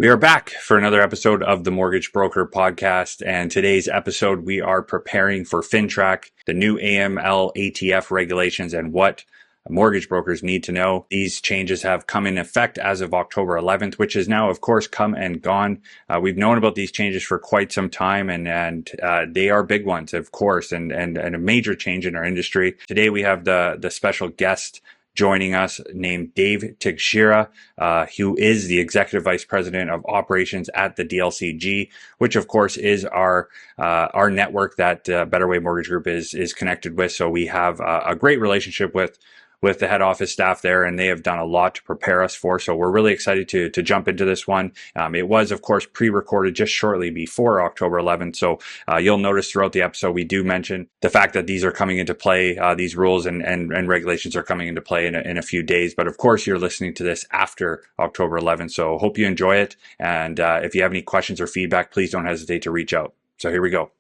We are back for another episode of the Mortgage Broker Podcast, and today's episode we are preparing for FINTRAC, the new AML-ATF regulations, and what mortgage brokers need to know. These changes have come in effect as of October 11th, which is now, of course, come and gone. We've known about these changes for quite some time, and they are big ones, of course, and a major change in our industry. Today we have the special guest joining us named Dave Teixeira, who is the Executive Vice President of Operations at the DLCG, which of course is our network that Better Way Mortgage Group is connected with. So we have a great relationship with the head office staff there, and they have done a lot to prepare us for. So we're really excited to jump into this one. It was, of course, pre-recorded just shortly before October 11th. So you'll notice throughout the episode, we do mention the fact that these are coming into play. These rules and regulations are coming into play in a few days. But of course, you're listening to this after October 11th. So hope you enjoy it. And if you have any questions or feedback, please don't hesitate to reach out. So here we go.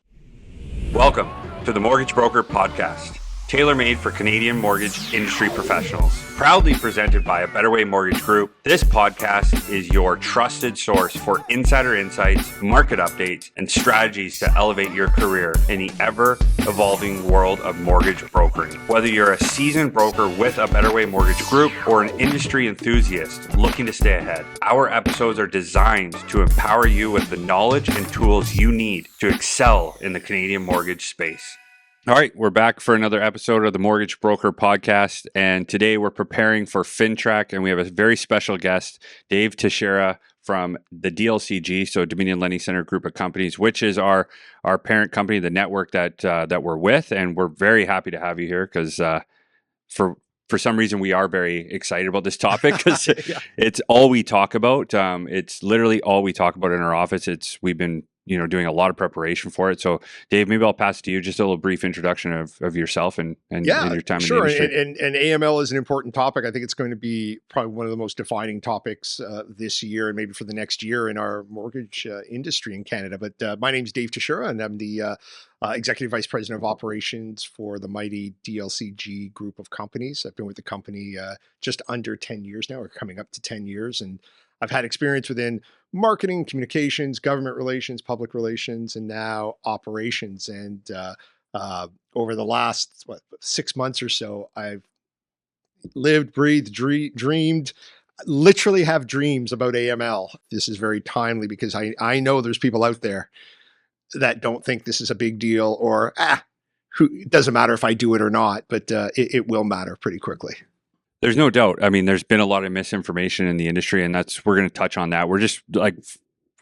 Welcome to the Mortgage Broker Podcast, tailor-made for Canadian mortgage industry professionals. Proudly presented by a Better Way Mortgage Group, this podcast is your trusted source for insider insights, market updates, and strategies to elevate your career in the ever-evolving world of mortgage brokering. Whether you're a seasoned broker with a Better Way Mortgage Group or an industry enthusiast looking to stay ahead, our episodes are designed to empower you with the knowledge and tools you need to excel in the Canadian mortgage space. All right, we're back for another episode of the Mortgage Broker Podcast, and today we're preparing for FINTRAC, and we have a very special guest, Dave Teixeira from the DLCG, so Dominion Lending Center Group of Companies, which is our parent company, the network that we're with, and we're very happy to have you here because for some reason we are very excited about this topic because yeah. It's all we talk about. It's literally all we talk about in our office. We've been doing a lot of preparation for it. So Dave, maybe I'll pass it to you, just a little brief introduction of yourself and your time in the industry. And AML is an important topic. I think it's going to be probably one of the most defining topics this year and maybe for the next year in our mortgage industry in Canada. But my name is Dave Teixeira, and I'm the Executive Vice President of Operations for the mighty DLCG group of companies. I've been with the company just under 10 years now, or coming up to 10 years. And I've had experience within marketing, communications, government relations, public relations, and now operations. And over the last 6 months or so, I've lived, breathed, dreamed, literally have dreams about AML. This is very timely because I know there's people out there that don't think this is a big deal, or it doesn't matter if I do it or not, but it will matter pretty quickly. There's no doubt. I mean, there's been a lot of misinformation in the industry, and we're going to touch on that. We're just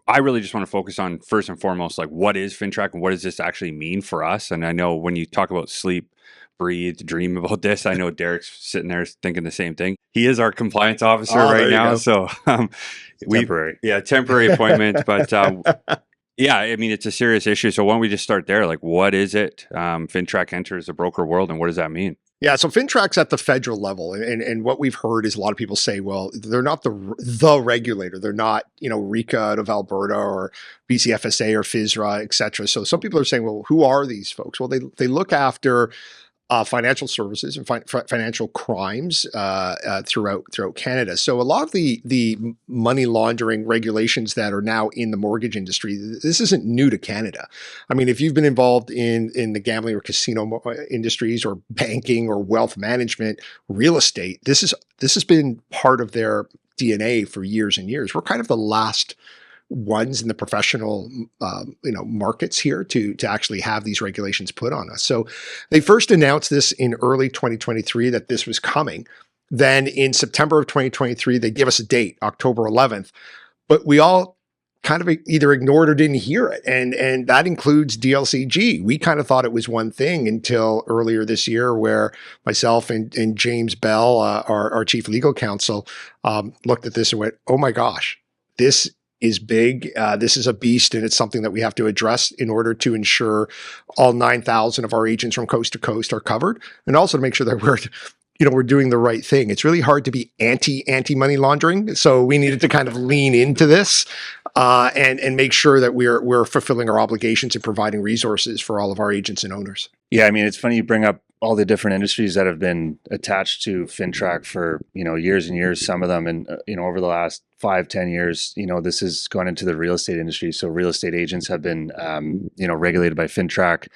I really just want to focus on first and foremost, what is FINTRAC and what does this actually mean for us? And I know when you talk about sleep, breathe, dream about this, I know Derek's sitting there thinking the same thing. He is our compliance officer right now. So temporary appointment, but yeah, I mean, it's a serious issue. So why don't we just start there? What is it? FINTRAC enters the broker world, and what does that mean? Yeah, so FINTRAC's at the federal level, and what we've heard is a lot of people say, well, they're not the regulator. They're not, RECA out of Alberta or BCFSA or FISRA, et cetera. So some people are saying, well, who are these folks? Well, they look after financial services and financial crimes throughout Canada. So a lot of the money laundering regulations that are now in the mortgage industry, this isn't new to Canada. I mean, if you've been involved in the gambling or casino industries or banking or wealth management, real estate, this has been part of their DNA for years and years. We're kind of the last ones in the professional, markets here to actually have these regulations put on us. So they first announced this in early 2023 that this was coming. Then in September of 2023, they gave us a date, October 11th, but we all kind of either ignored or didn't hear it. And that includes DLCG. We kind of thought it was one thing until earlier this year, where myself and James Bell, our chief legal counsel, looked at this and went, oh my gosh, this is big. This is a beast, and it's something that we have to address in order to ensure all 9,000 of our agents from coast to coast are covered, and also to make sure that we're doing the right thing. It's really hard to be anti money laundering, so we needed to kind of lean into this and make sure that we're fulfilling our obligations and providing resources for all of our agents and owners. Yeah, I mean, it's funny you bring up all the different industries that have been attached to FINTRAC for years and years. Some of them, and over the last 5-10 years, this has gone into the real estate industry. So real estate agents have been, regulated by FINTRAC.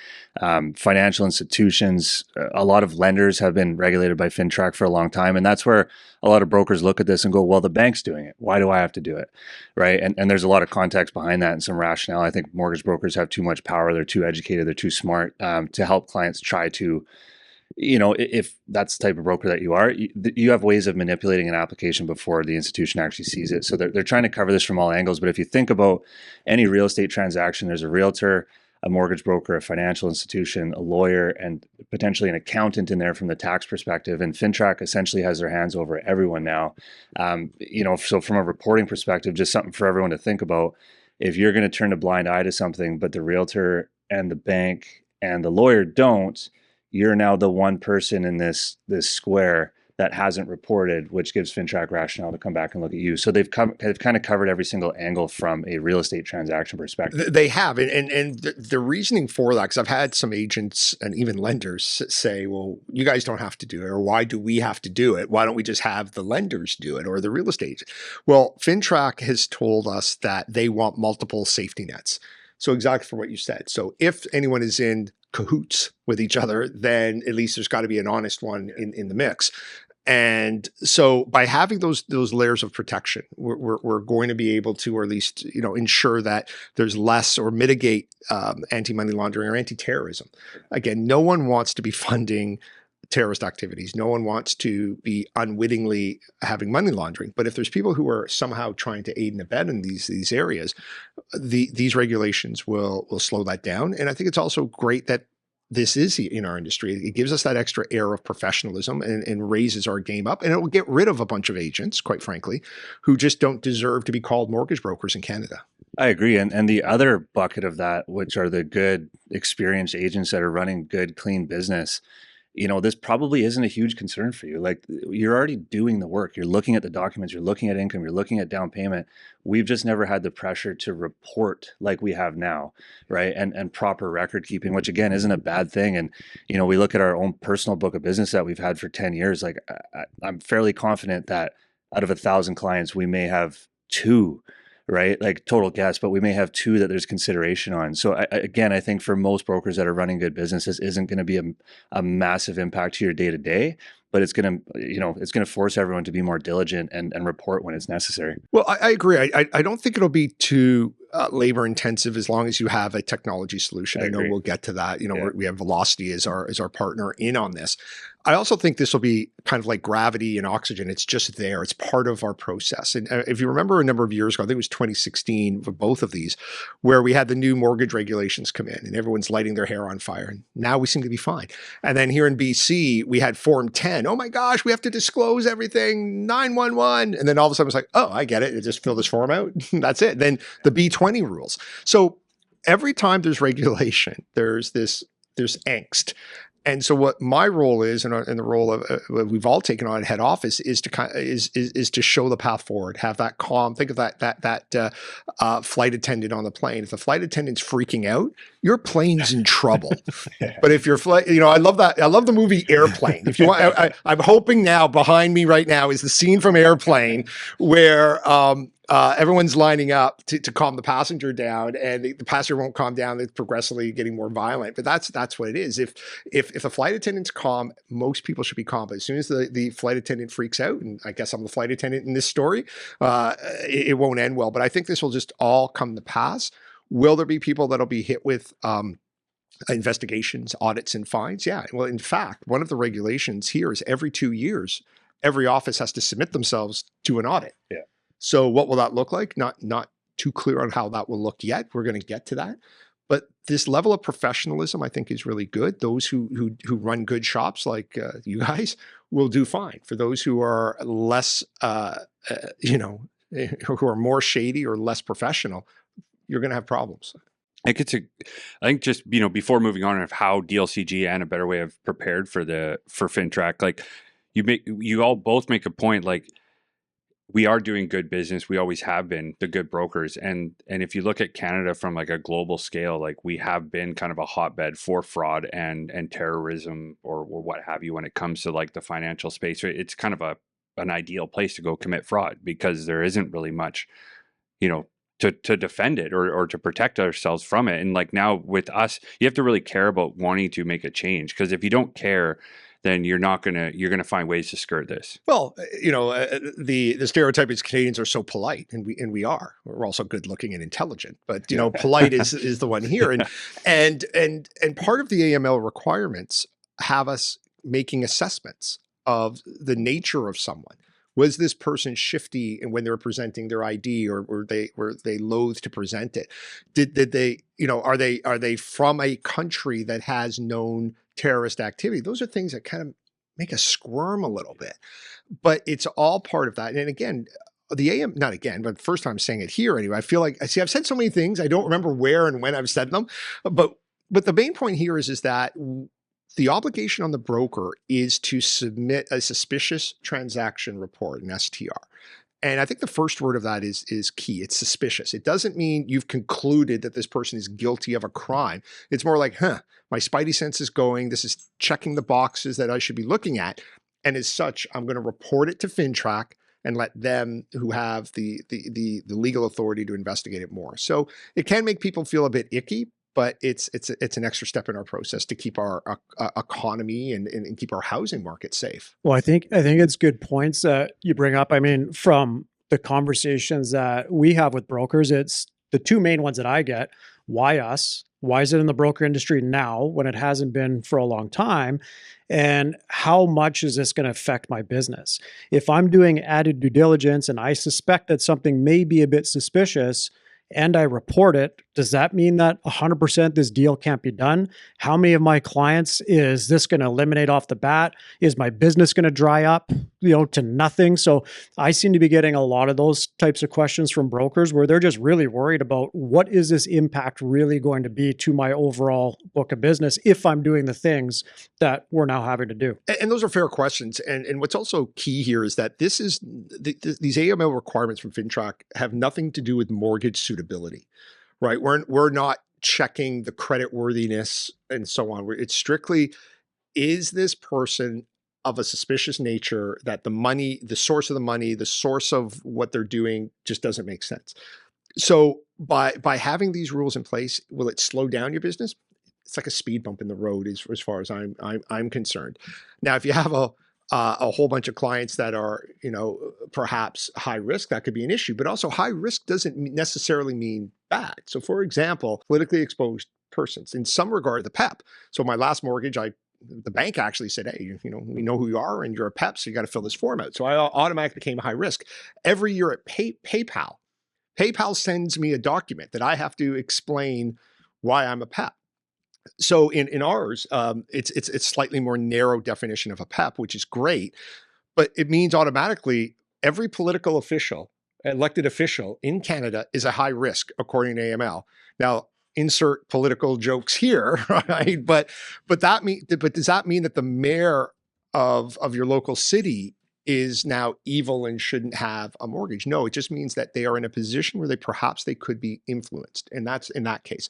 Financial institutions, a lot of lenders have been regulated by FINTRAC for a long time. And that's where a lot of brokers look at this and go, well, the bank's doing it. Why do I have to do it? Right. And there's a lot of context behind that and some rationale. I think mortgage brokers have too much power. They're too educated. They're too smart to help clients try to, if that's the type of broker that you are, you have ways of manipulating an application before the institution actually sees it. So they're trying to cover this from all angles. But if you think about any real estate transaction, there's a realtor, a mortgage broker, a financial institution, a lawyer, and potentially an accountant in there from the tax perspective. And FINTRAC essentially has their hands over everyone now. So from a reporting perspective, just something for everyone to think about. If you're going to turn a blind eye to something, but the realtor and the bank and the lawyer don't, you're now the one person in this square that hasn't reported, which gives FINTRAC rationale to come back and look at you. So they've kind of covered every single angle from a real estate transaction perspective. They have, and the reasoning for that, because I've had some agents and even lenders say, well, you guys don't have to do it, or why do we have to do it? Why don't we just have the lenders do it, or the real estate? Well, FINTRAC has told us that they want multiple safety nets. So exactly for what you said. So if anyone is in cahoots with each other, then at least there's got to be an honest one in the mix. And so by having those layers of protection, we're going to be able to, or at least, ensure that there's less or mitigate anti-money laundering or anti-terrorism. Again, no one wants to be funding terrorist activities. No one wants to be unwittingly having money laundering. But if there's people who are somehow trying to aid and abet in these areas, these regulations will slow that down. And I think it's also great that this is in our industry. It gives us that extra air of professionalism and raises our game up. And it will get rid of a bunch of agents, quite frankly, who just don't deserve to be called mortgage brokers in Canada. I agree. And the other bucket of that, which are the good, experienced agents that are running good, clean business, this probably isn't a huge concern for you. Like, you're already doing the work. You're looking at the documents, you're looking at income, you're looking at down payment. We've just never had the pressure to report like we have now, right? And proper record keeping, which again, isn't a bad thing. And, we look at our own personal book of business that we've had for 10 years. Like, I'm fairly confident that out of 1,000 clients, we may have 2, right? Like, total guess, but we may have 2 that there's consideration on. So I think for most brokers that are running good businesses, isn't going to be a massive impact to your day to day, but it's going to force everyone to be more diligent and report when it's necessary. Well, I agree. I don't think it'll be too labor intensive as long as you have a technology solution. I know we'll get to that. We have Velocity as our partner in on this. I also think this will be kind of like gravity and oxygen. It's just there. It's part of our process. And if you remember a number of years ago, I think it was 2016 for both of these, where we had the new mortgage regulations come in and everyone's lighting their hair on fire. And now we seem to be fine. And then here in BC, we had Form 10. Oh my gosh, we have to disclose everything, 911. And then all of a sudden it's like, oh, I get it. Just fill this form out. That's it. Then the B20 rules. So every time there's regulation, there's angst. And so what my role is, and the role of we've all taken on at head office, is to show the path forward. Have that calm. Think of that flight attendant on the plane. If the flight attendant's freaking out, your plane's in trouble. Yeah. But if your flight, I love that. I love the movie Airplane. If you want, I'm hoping now behind me right now is the scene from Airplane where everyone's lining up to calm the passenger down, and the passenger won't calm down. It's progressively getting more violent. But that's what it is. If the flight attendant's calm, most people should be calm. But as soon as the flight attendant freaks out, and I guess I'm the flight attendant in this story, it won't end well. But I think this will just all come to pass. Will there be people that'll be hit with investigations, audits, and fines? Yeah. Well, in fact, one of the regulations here is every 2 years, every office has to submit themselves to an audit. Yeah. So what will that look like? Not too clear on how that will look yet. We're going to get to that. But this level of professionalism, I think, is really good. Those who run good shops like you guys will do fine. For those who are less, who are more shady or less professional, you're going to have problems. I think just, before moving on of how DLCG and A Better Way have prepared for FINTRAC, like you all both make a point, like, we are doing good business. We always have been the good brokers. And if you look at Canada from like a global scale, like we have been kind of a hotbed for fraud and terrorism or what have you when it comes to like the financial space. It's kind of a an ideal place to go commit fraud, because there isn't really much, to defend it or to protect ourselves from it. And like now with us, you have to really care about wanting to make a change, because if you don't care, then you're gonna find ways to skirt this. Well, the stereotype is Canadians are so polite, and we are. We're also good looking and intelligent, but polite is the one here, and part of the AML requirements have us making assessments of the nature of someone. Was this person shifty and when they were presenting their ID, or were they loath to present it? Did they, are they from a country that has known terrorist activity? Those are things that kind of make us squirm a little bit, but it's all part of that. And again, not again, but first time saying it here anyway. I feel like, I've said so many things, I don't remember where and when I've said them, but the main point here is that the obligation on the broker is to submit a suspicious transaction report, an STR. And I think the first word of that is key. It's suspicious. It doesn't mean you've concluded that this person is guilty of a crime. It's more like, my spidey sense is going, this is checking the boxes that I should be looking at. And as such, I'm going to report it to FINTRAC and let them, who have the legal authority to investigate it more. So it can make people feel a bit icky, but it's an extra step in our process to keep our economy and keep our housing market safe. Well, I think it's good points that you bring up. I mean, from the conversations that we have with brokers, it's the two main ones that I get. Why us? Why is it in the broker industry now when it hasn't been for a long time? And how much is this going to affect my business? If I'm doing added due diligence and I suspect that something may be a bit suspicious, and I report it, does that mean that 100% this deal can't be done? How many of my clients is this going to eliminate off the bat? Is my business going to dry up, to nothing? So I seem to be getting a lot of those types of questions from brokers where they're just really worried about what is this impact really going to be to my overall book of business if I'm doing the things that we're now having to do. And those are fair questions. And what's also key here is that these AML requirements from FINTRAC have nothing to do with mortgage suitability, right? We're not checking the credit worthiness and so on. It's strictly, is this person of a suspicious nature that the source of the money, the source of what they're doing just doesn't make sense. So by having these rules in place, will it slow down your business? It's like a speed bump in the road as far as I'm concerned. Now, if you have a whole bunch of clients that are, perhaps high risk, that could be an issue, but also high risk doesn't necessarily mean bad. So for example, politically exposed persons, in some regard, the PEP. So my last mortgage, the bank actually said, hey, we know who you are and you're a PEP, so you got to fill this form out. So I automatically became high risk. Every year at PayPal sends me a document that I have to explain why I'm a PEP. So in ours, it's slightly more narrow definition of a PEP, which is great, but it means automatically every political official, elected official in Canada is a high risk according to AML. Now, insert political jokes here, right? But does that mean that the mayor of your local city is now evil and shouldn't have a mortgage? No, it just means that they are in a position where they could be influenced, and that's in that case.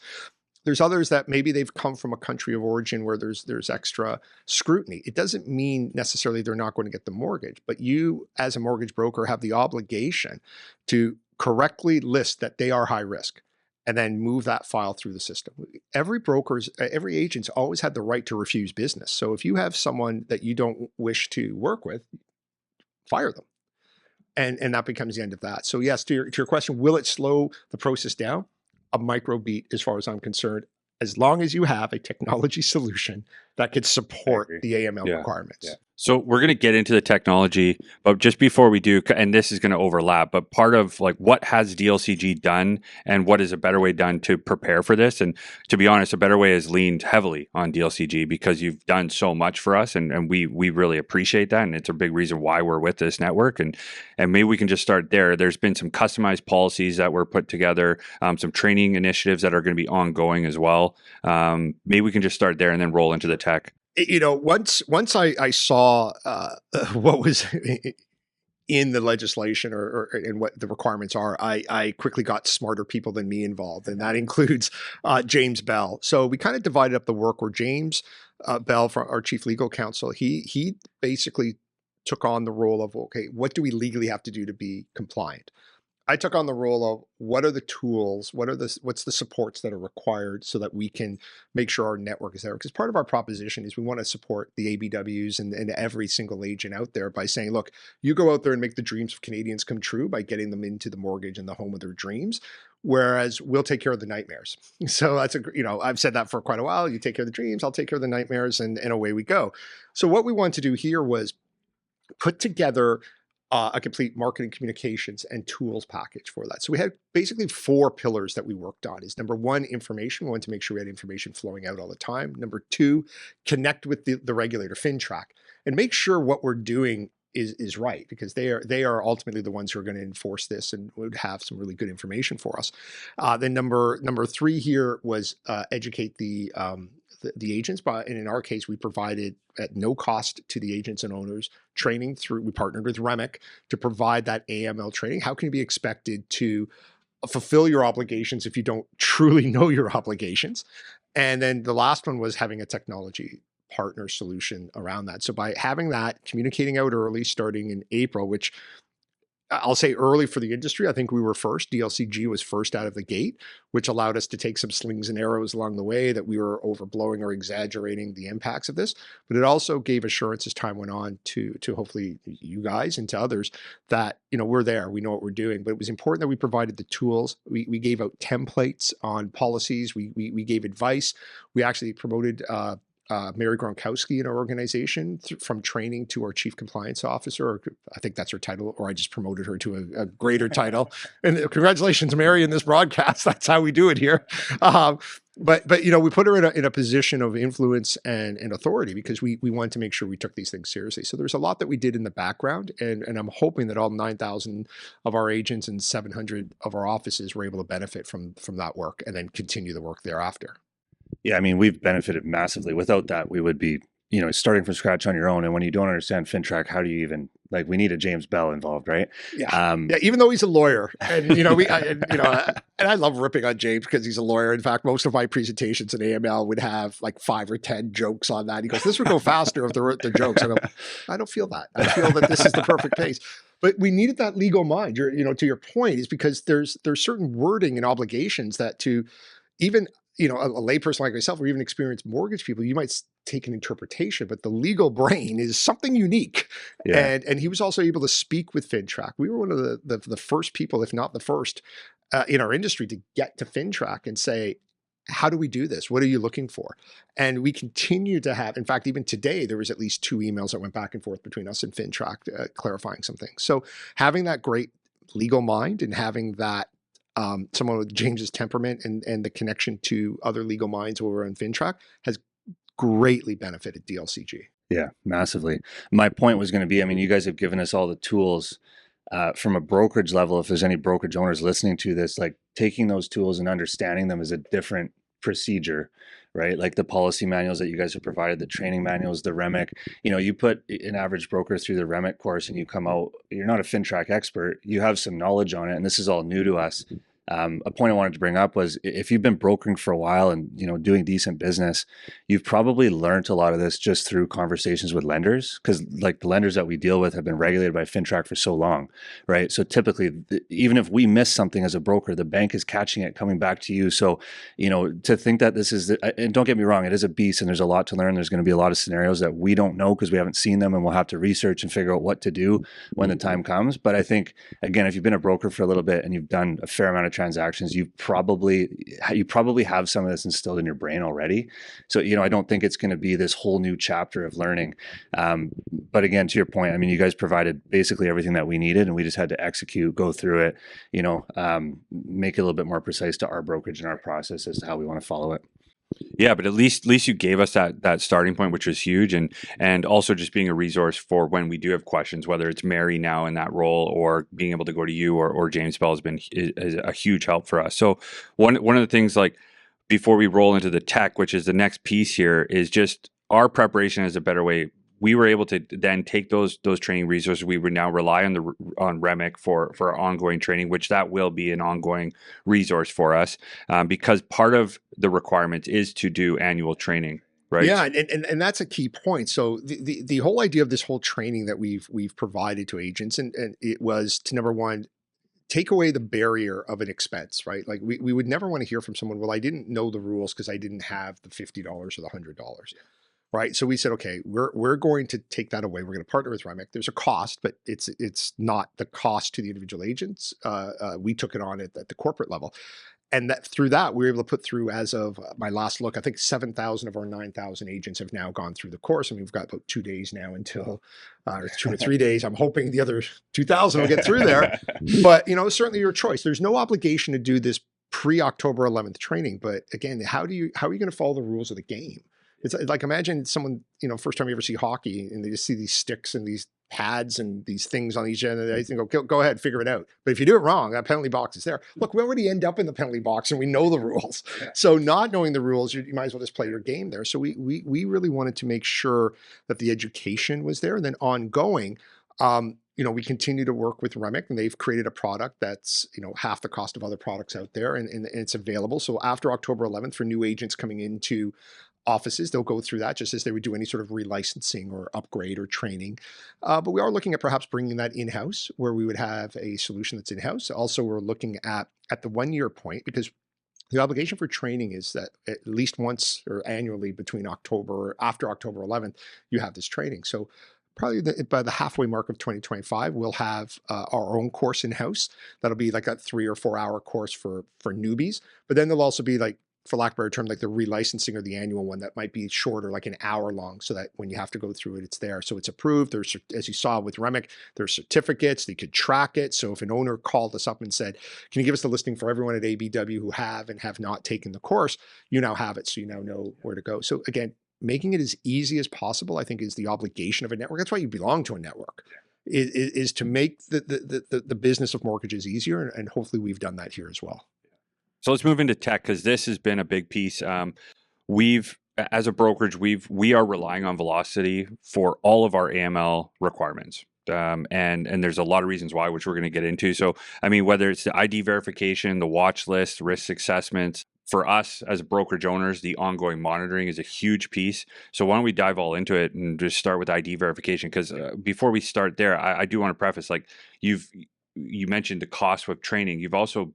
There's others that maybe they've come from a country of origin where there's extra scrutiny. It doesn't mean necessarily they're not going to get the mortgage, but you as a mortgage broker have the obligation to correctly list that they are high risk and then move that file through the system. Every agent's always had the right to refuse business. So if you have someone that you don't wish to work with, fire them. And that becomes the end of that. So yes, to your question, will it slow the process down? A micro beat as far as I'm concerned, as long as you have a technology solution that could support the AML requirements. Yeah. So we're going to get into the technology, but just before we do, and this is going to overlap, but part of like what has DLCG done and what is a better way done to prepare for this? And to be honest, a better way has leaned heavily on DLCG because you've done so much for us and we really appreciate that. And it's a big reason why we're with this network. And maybe we can just start there. There's been some customized policies that were put together, some training initiatives that are going to be ongoing as well. Maybe we can just start there and then roll into the tech. Once I saw what was in the legislation and what the requirements are, I quickly got smarter people than me involved, and that includes James Bell. So we kind of divided up the work where James Bell, our chief legal counsel, he basically took on the role of, okay, what do we legally have to do to be compliant? I took on the role of what are the tools, what's the supports that are required so that we can make sure our network is there. Because part of our proposition is we want to support the ABWs and every single agent out there by saying, look, you go out there and make the dreams of Canadians come true by getting them into the mortgage and the home of their dreams. Whereas we'll take care of the nightmares. So that's I've said that for quite a while. You take care of the dreams, I'll take care of the nightmares, and away we go. So what we wanted to do here was put together a complete marketing communications and tools package for that. So we had basically 4 pillars that we worked on. Is number 1, information. We wanted to make sure we had information flowing out all the time. Number 2, connect with the regulator, FINTRAC, and make sure what we're doing is right, because they are ultimately the ones who are going to enforce this and would have some really good information for us. Then number 3 here was educate the agents, and in our case, we provided at no cost to the agents and owners training we partnered with REMIC to provide that AML training. How can you be expected to fulfill your obligations if you don't truly know your obligations? And then the last one was having a technology partner solution around that. So by having that, communicating out early, starting in April, which I'll say early for the industry, I think we were first. DLCG was first out of the gate, which allowed us to take some slings and arrows along the way that we were overblowing or exaggerating the impacts of this. But it also gave assurance as time went on to hopefully you guys and to others that, we're there, we know what we're doing. But it was important that we provided the tools. We gave out templates on policies. We gave advice. We actually promoted Mary Gronowski in our organization from training to our chief compliance officer, or I think that's her title, or I just promoted her to a greater title. And congratulations, Mary, in this broadcast. That's how we do it here. But we put her in a position of influence and authority because we wanted to make sure we took these things seriously. So there's a lot that we did in the background, and I'm hoping that all 9,000 of our agents and 700 of our offices were able to benefit from that work and then continue the work thereafter. Yeah, I mean, we've benefited massively. Without that, we would be, starting from scratch on your own. And when you don't understand FINTRAC, how do you even, we need a James Bell involved, right? Yeah. Even though he's a lawyer, and and I love ripping on James because he's a lawyer. In fact, most of my presentations in AML would have 5 or 10 jokes on that. He goes, "This would go faster if there weren't the jokes." I don't feel that. I feel that this is the perfect pace. But we needed that legal mind. To your point, is because there's certain wording and obligations that to even a layperson like myself or even experienced mortgage people, you might take an interpretation, but the legal brain is something unique. Yeah. And he was also able to speak with FINTRAC. We were one of the first people, if not the first, in our industry to get to FINTRAC and say, how do we do this? What are you looking for? And we continue to have, in fact, even today, there was at least 2 emails that went back and forth between us and FINTRAC clarifying some things. So having that great legal mind and having that someone with James's temperament and the connection to other legal minds over on FINTRAC has greatly benefited DLCG. Yeah, massively. My point was going to be, you guys have given us all the tools from a brokerage level. If there's any brokerage owners listening to this, taking those tools and understanding them is a different procedure, right? Like the policy manuals that you guys have provided, the training manuals, the REMIC, you put an average broker through the REMIC course and you come out, you're not a FINTRAC expert, you have some knowledge on it. And this is all new to us. A point I wanted to bring up was if you've been brokering for a while and doing decent business, you've probably learned a lot of this just through conversations with lenders, because the lenders that we deal with have been regulated by FINTRAC for so long, right? So typically, even if we miss something as a broker, the bank is catching it, coming back to you. So to think that this is, and don't get me wrong, it is a beast and there's a lot to learn. There's going to be a lot of scenarios that we don't know because we haven't seen them, and we'll have to research and figure out what to do when the time comes. But I think, again, if you've been a broker for a little bit and you've done a fair amount of transactions, you probably have some of this instilled in your brain already. So I don't think it's going to be this whole new chapter of learning. But again, to your point, you guys provided basically everything that we needed, and we just had to execute, go through it, make it a little bit more precise to our brokerage and our process as to how we want to follow it. Yeah, but at least you gave us that starting point, which was huge, and also just being a resource for when we do have questions, whether it's Mary now in that role or being able to go to you or James Bell is a huge help for us. So one of the things, before we roll into the tech, which is the next piece here, is just our preparation is a better way. We were able to then take those training resources. We would now rely on REMIC for our ongoing training, which that will be an ongoing resource for us because part of the requirement is to do annual training. right? Yeah, and that's a key point. So the whole idea of this whole training that we've provided to agents, and it was to, number one, take away the barrier of an expense, right? Like we would never want to hear from someone, well, I didn't know the rules because I didn't have the $50 or the $100, right? So we said, okay, we're going to take that away. We're going to partner with REMIC. There's a cost, but it's not the cost to the individual agents. We took it on at the corporate level. And that through that, we were able to put through, as of my last look, I think 7,000 of our 9,000 agents have now gone through the course. And we've got about 2 days now until, or 2 or 3 days. I'm hoping the other 2,000 will get through there. But, certainly your choice. There's no obligation to do this pre-October 11th training. But again, how are you going to follow the rules of the game? It's like, imagine someone, first time you ever see hockey and they just see these sticks and these pads and these things on each end of the ice and go ahead, figure it out. But if you do it wrong, that penalty box is there. Look, we already end up in the penalty box and we know the rules. So not knowing the rules, you might as well just play your game there. So we really wanted to make sure that the education was there. And then ongoing, we continue to work with REMIC, and they've created a product that's, half the cost of other products out there, and it's available. So after October 11th, for new agents coming into offices, they'll go through that just as they would do any sort of relicensing or upgrade or training. But we are looking at perhaps bringing that in-house, where we would have a solution that's in-house. Also, we're looking at the 1 year point, because the obligation for training is that at least once or annually between after October 11th, you have this training. So probably by the halfway mark of 2025, we'll have our own course in-house. That'll be like a 3 or 4 hour course for newbies. But then there'll also be, like, for lack of a better term, like the relicensing or the annual one that might be shorter, like an hour long, so that when you have to go through it, it's there. So it's approved. There's, as you saw with REMIC, there's certificates. They could track it. So if an owner called us up and said, can you give us the listing for everyone at ABW who have and have not taken the course, you now have it. So you now know where to go. So again, making it as easy as possible, I think, is the obligation of a network. That's why you belong to a network, is to make the business of mortgages easier. And hopefully we've done that here as well. So let's move into tech, because this has been a big piece. As a brokerage, we are relying on Velocity for all of our AML requirements. And there's a lot of reasons why, which we're going to get into. So, I mean, whether it's the ID verification, the watch list, risk assessments, for us as brokerage owners, the ongoing monitoring is a huge piece. So why don't we dive all into it and just start with ID verification? Because before we start there, I do want to preface, like, you mentioned the cost with training. You've also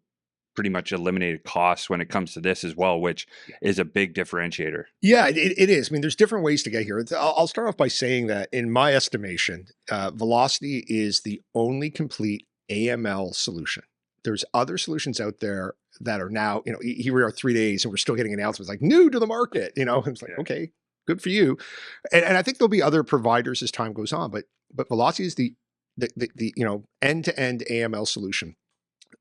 pretty much eliminated costs when it comes to this as well, which is a big differentiator. Yeah, it is. I mean, there's different ways to get here. I'll start off by saying that, in my estimation, Velocity is the only complete AML solution. There's other solutions out there that are now, here we are 3 days and we're still getting announcements like new to the market, and it's like, okay, good for you. And I think there'll be other providers as time goes on, but Velocity is the end-to-end AML solution.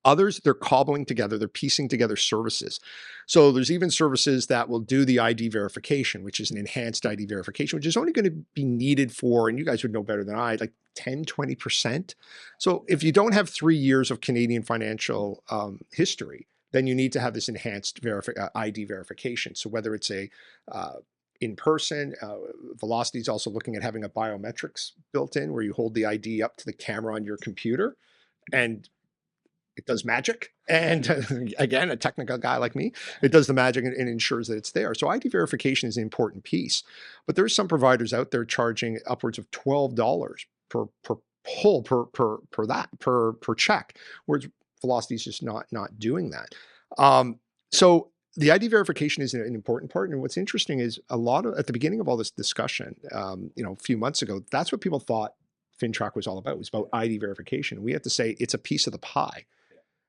Others, they're cobbling together, they're piecing together services. So there's even services that will do the ID verification, which is an enhanced ID verification, which is only going to be needed for, and you guys would know better than I, like 10, 20%. So if you don't have 3 years of Canadian financial history, then you need to have this enhanced ID verification. So whether it's in person, Velocity is also looking at having a biometrics built in, where you hold the ID up to the camera on your computer, and it does magic. And again, a technical guy like me, it does the magic and ensures that it's there. So ID verification is an important piece. But there's some providers out there charging upwards of $12 per pull per check, whereas Velocity is just not doing that. So the ID verification is an important part. And what's interesting is at the beginning of all this discussion, a few months ago, that's what people thought FINTRAC was all about. It was about ID verification. We have to say it's a piece of the pie.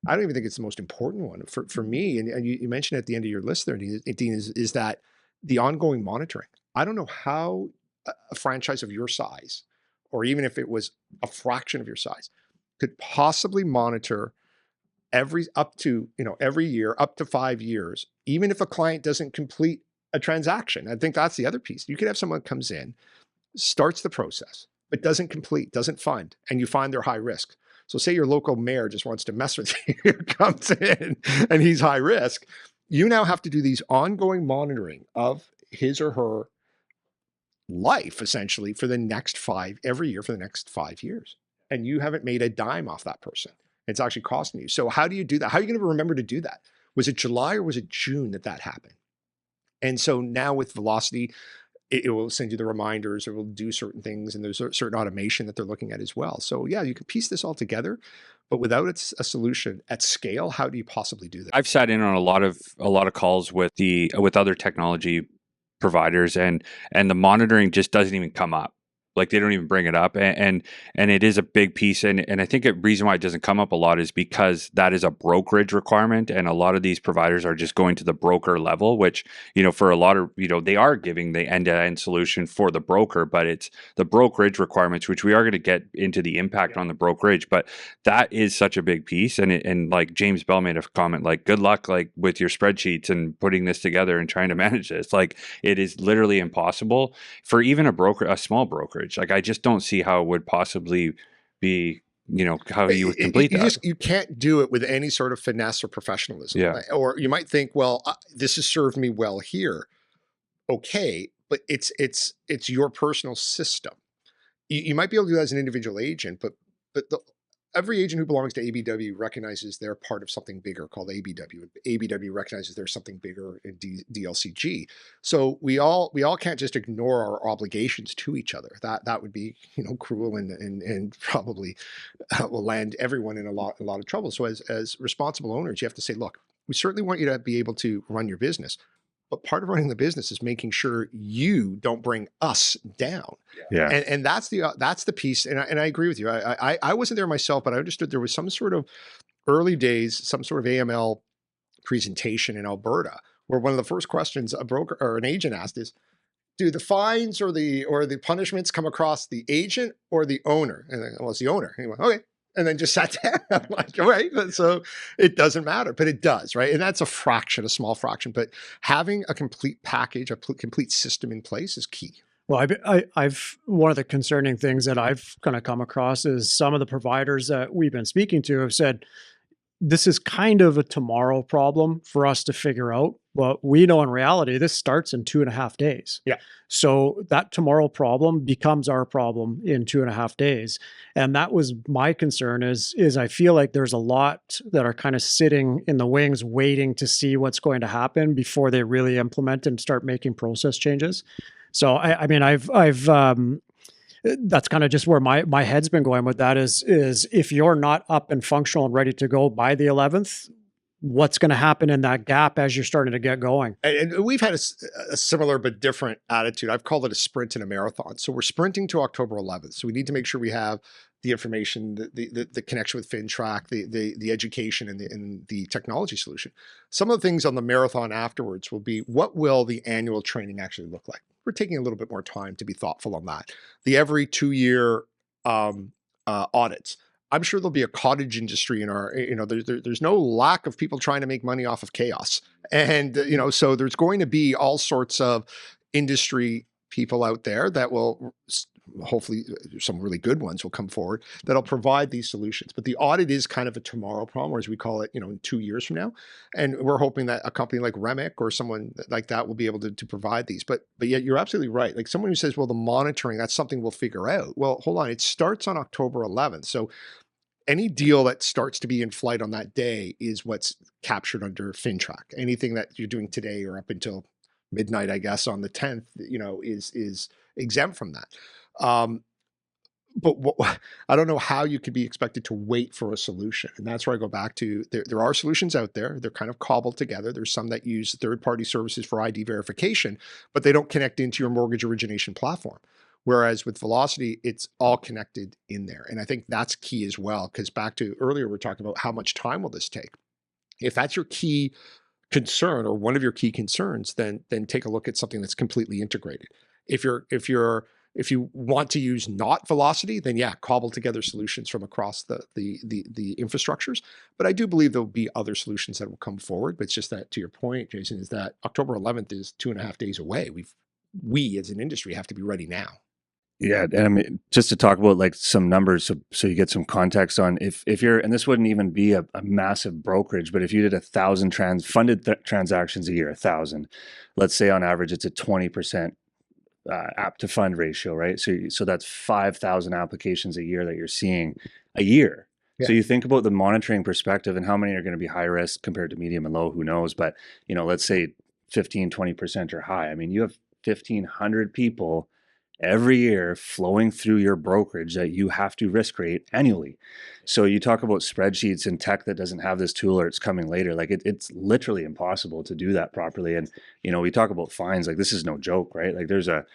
I don't even think it's the most important one for me. And you mentioned at the end of your list there, Dean, is that the ongoing monitoring. I don't know how a franchise of your size, or even if it was a fraction of your size, could possibly monitor every year, up to 5 years, even if a client doesn't complete a transaction. I think that's the other piece. You could have someone comes in, starts the process, but doesn't complete, doesn't fund, and you find they're high risk. So say your local mayor just wants to mess with you, comes in and he's high risk. You now have to do these ongoing monitoring of his or her life, essentially, every year for the next 5 years. And you haven't made a dime off that person. It's actually costing you. So how do you do that? How are you going to remember to do that? Was it July or was it June that happened? And so now with Velocity, it will send you the reminders, it will do certain things, and there's a certain automation that they're looking at as well. So yeah, you can piece this all together, but without a solution at scale, how do you possibly do that? I've sat in on a lot of calls with other technology providers, and the monitoring just doesn't even come up. Like they don't even bring it up, and it is a big piece, and I think a reason why it doesn't come up a lot is because that is a brokerage requirement, and a lot of these providers are just going to the broker level, which for a lot of they are giving the end-to-end solution for the broker, but it's the brokerage requirements, which we are going to get into the impact on the brokerage, but that is such a big piece, and like James Bell made a comment, like good luck like with your spreadsheets and putting this together and trying to manage this. Like it is literally impossible for even a small brokerage. Like I just don't see how it would possibly be, how you would complete that. You can't do it with any sort of finesse or professionalism. Yeah. Or you might think, well, this has served me well here. Okay, but it's your personal system. You might be able to do that as an individual agent, but every agent who belongs to ABW recognizes they're part of something bigger called ABW. ABW recognizes there's something bigger in DLCG. So we all can't just ignore our obligations to each other. That would be cruel and probably will land everyone in a lot of trouble. So as responsible owners, you have to say, look, we certainly want you to be able to run your business, but part of running the business is making sure you don't bring us down. Yeah. And that's the piece. And I agree with you. I wasn't there myself, but I understood there was some sort of early days, some sort of AML presentation in Alberta, where one of the first questions a broker or an agent asked is, do the fines or the punishments come across the agent or the owner? And then, well, it's the owner. And he went, okay. And then just sat down. I'm like, all right, so it doesn't matter, but it does, right? And that's a small fraction, but having a complete package, a complete system in place is key. Well, I've one of the concerning things that I've kind of come across is some of the providers that we've been speaking to have said, this is kind of a tomorrow problem for us to figure out. But we know in reality, this starts in 2.5 days. Yeah. So that tomorrow problem becomes our problem in 2.5 days. And that was my concern is I feel like there's a lot that are kind of sitting in the wings waiting to see what's going to happen before they really implement and start making process changes. So I mean, I've that's kind of just where my head's been going with that is if you're not up and functional and ready to go by the 11th, what's going to happen in that gap as you're starting to get going? And we've had a similar but different attitude. I've called it a sprint and a marathon. So we're sprinting to October 11th. So we need to make sure we have the information, the connection with FINTRAC, the education and the technology solution. Some of the things on the marathon afterwards will be, what will the annual training actually look like? We're taking a little bit more time to be thoughtful on that. The every 2-year audits. I'm sure there'll be a cottage industry in our, there's no lack of people trying to make money off of chaos. And, so there's going to be all sorts of industry people out there that will, hopefully some really good ones will come forward that'll provide these solutions. But the audit is kind of a tomorrow problem, or as we call it, in 2 years from now. And we're hoping that a company like Remic or someone like that will be able to provide these. But yet you're absolutely right. Like someone who says, well, the monitoring, that's something we'll figure out. Well, hold on. It starts on October 11th. So any deal that starts to be in flight on that day is what's captured under FINTRAC. Anything that you're doing today or up until midnight, I guess, on the 10th, is exempt from that. But I don't know how you could be expected to wait for a solution. And that's where I go back to, there are solutions out there. They're kind of cobbled together. There's some that use third-party services for ID verification, but they don't connect into your mortgage origination platform. Whereas with Velocity, it's all connected in there. And I think that's key as well, because back to earlier, we're talking about how much time will this take? If that's your key concern or one of your key concerns, then take a look at something that's completely integrated. If you want to use not Velocity, then yeah, cobble together solutions from across the infrastructures. But I do believe there'll be other solutions that will come forward. But it's just that, to your point, Jason, is that October 11th is 2.5 days away. We as an industry have to be ready now. Yeah, and I mean, just to talk about like some numbers, so you get some context on if you're, and this wouldn't even be a massive brokerage, but if you did 1,000 funded transactions a year, 1,000, let's say on average it's a 20% app to fund ratio, right? So that's 5,000 applications a year that you're seeing a year. Yeah. So you think about the monitoring perspective and how many are going to be high risk compared to medium and low, who knows? But let's say 15, 20% are high. I mean, you have 1,500 people every year flowing through your brokerage that you have to risk rate annually. So you talk about spreadsheets and tech that doesn't have this tool or it's coming later. Like it's literally impossible to do that properly. And, we talk about fines, like this is no joke, right? Like there's a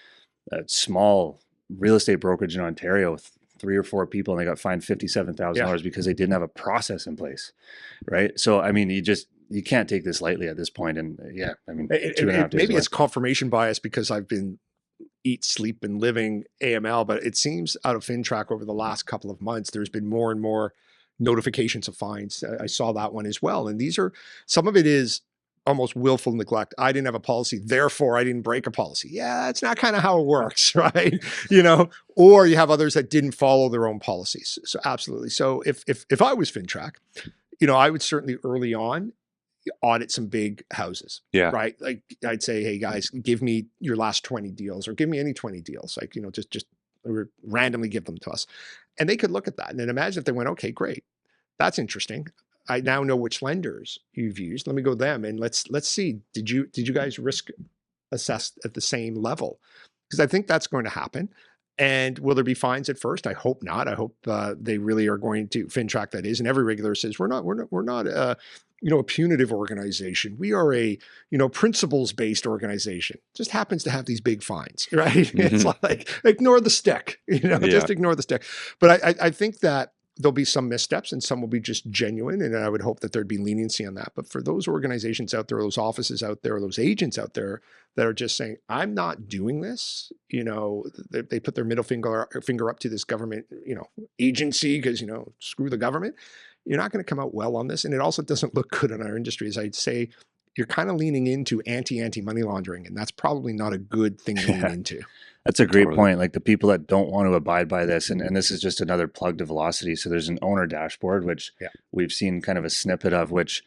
small real estate brokerage in Ontario with 3 or 4 people and they got fined $57,000 because they didn't have a process in place. Right. So, I mean, you can't take this lightly at this point. And I mean, 2.5 days maybe away. it's confirmation bias because I've been eat, sleep, and living AML, but it seems out of FINTRAC over the last couple of months, there's been more and more notifications of fines. I saw that one as well. And some of it is almost willful neglect. I didn't have a policy, therefore I didn't break a policy. Yeah, that's not kind of how it works, right? Or you have others that didn't follow their own policies. So absolutely. So if I was FINTRAC, I would certainly early on audit some big houses. Yeah. Right. Like I'd say, hey guys, give me your last 20 deals or give me any 20 deals. Like, just randomly give them to us. And they could look at that and then imagine if they went, okay, great. That's interesting. I now know which lenders you've used. Let me go them and let's see. Did you guys risk assess at the same level? Because I think that's going to happen. And will there be fines at first? I hope not. I hope they really are going to FINTRAC that is. And every regulator says we're not a punitive organization. We are a principles-based organization. Just happens to have these big fines, right? Mm-hmm. It's like ignore the stick. Just ignore the stick. But I think that there'll be some missteps and some will be just genuine. And I would hope that there'd be leniency on that. But for those organizations out there, those offices out there, those agents out there that are just saying, I'm not doing this, they put their middle finger up to this government, agency because, screw the government. You're not going to come out well on this. And it also doesn't look good in our industry. As I'd say, you're kind of leaning into anti-money laundering. And that's probably not a good thing to lean into. That's a great point. Like the people that don't want to abide by this, and this is just another plug to Velocity. So there's an owner dashboard, which we've seen kind of a snippet of, which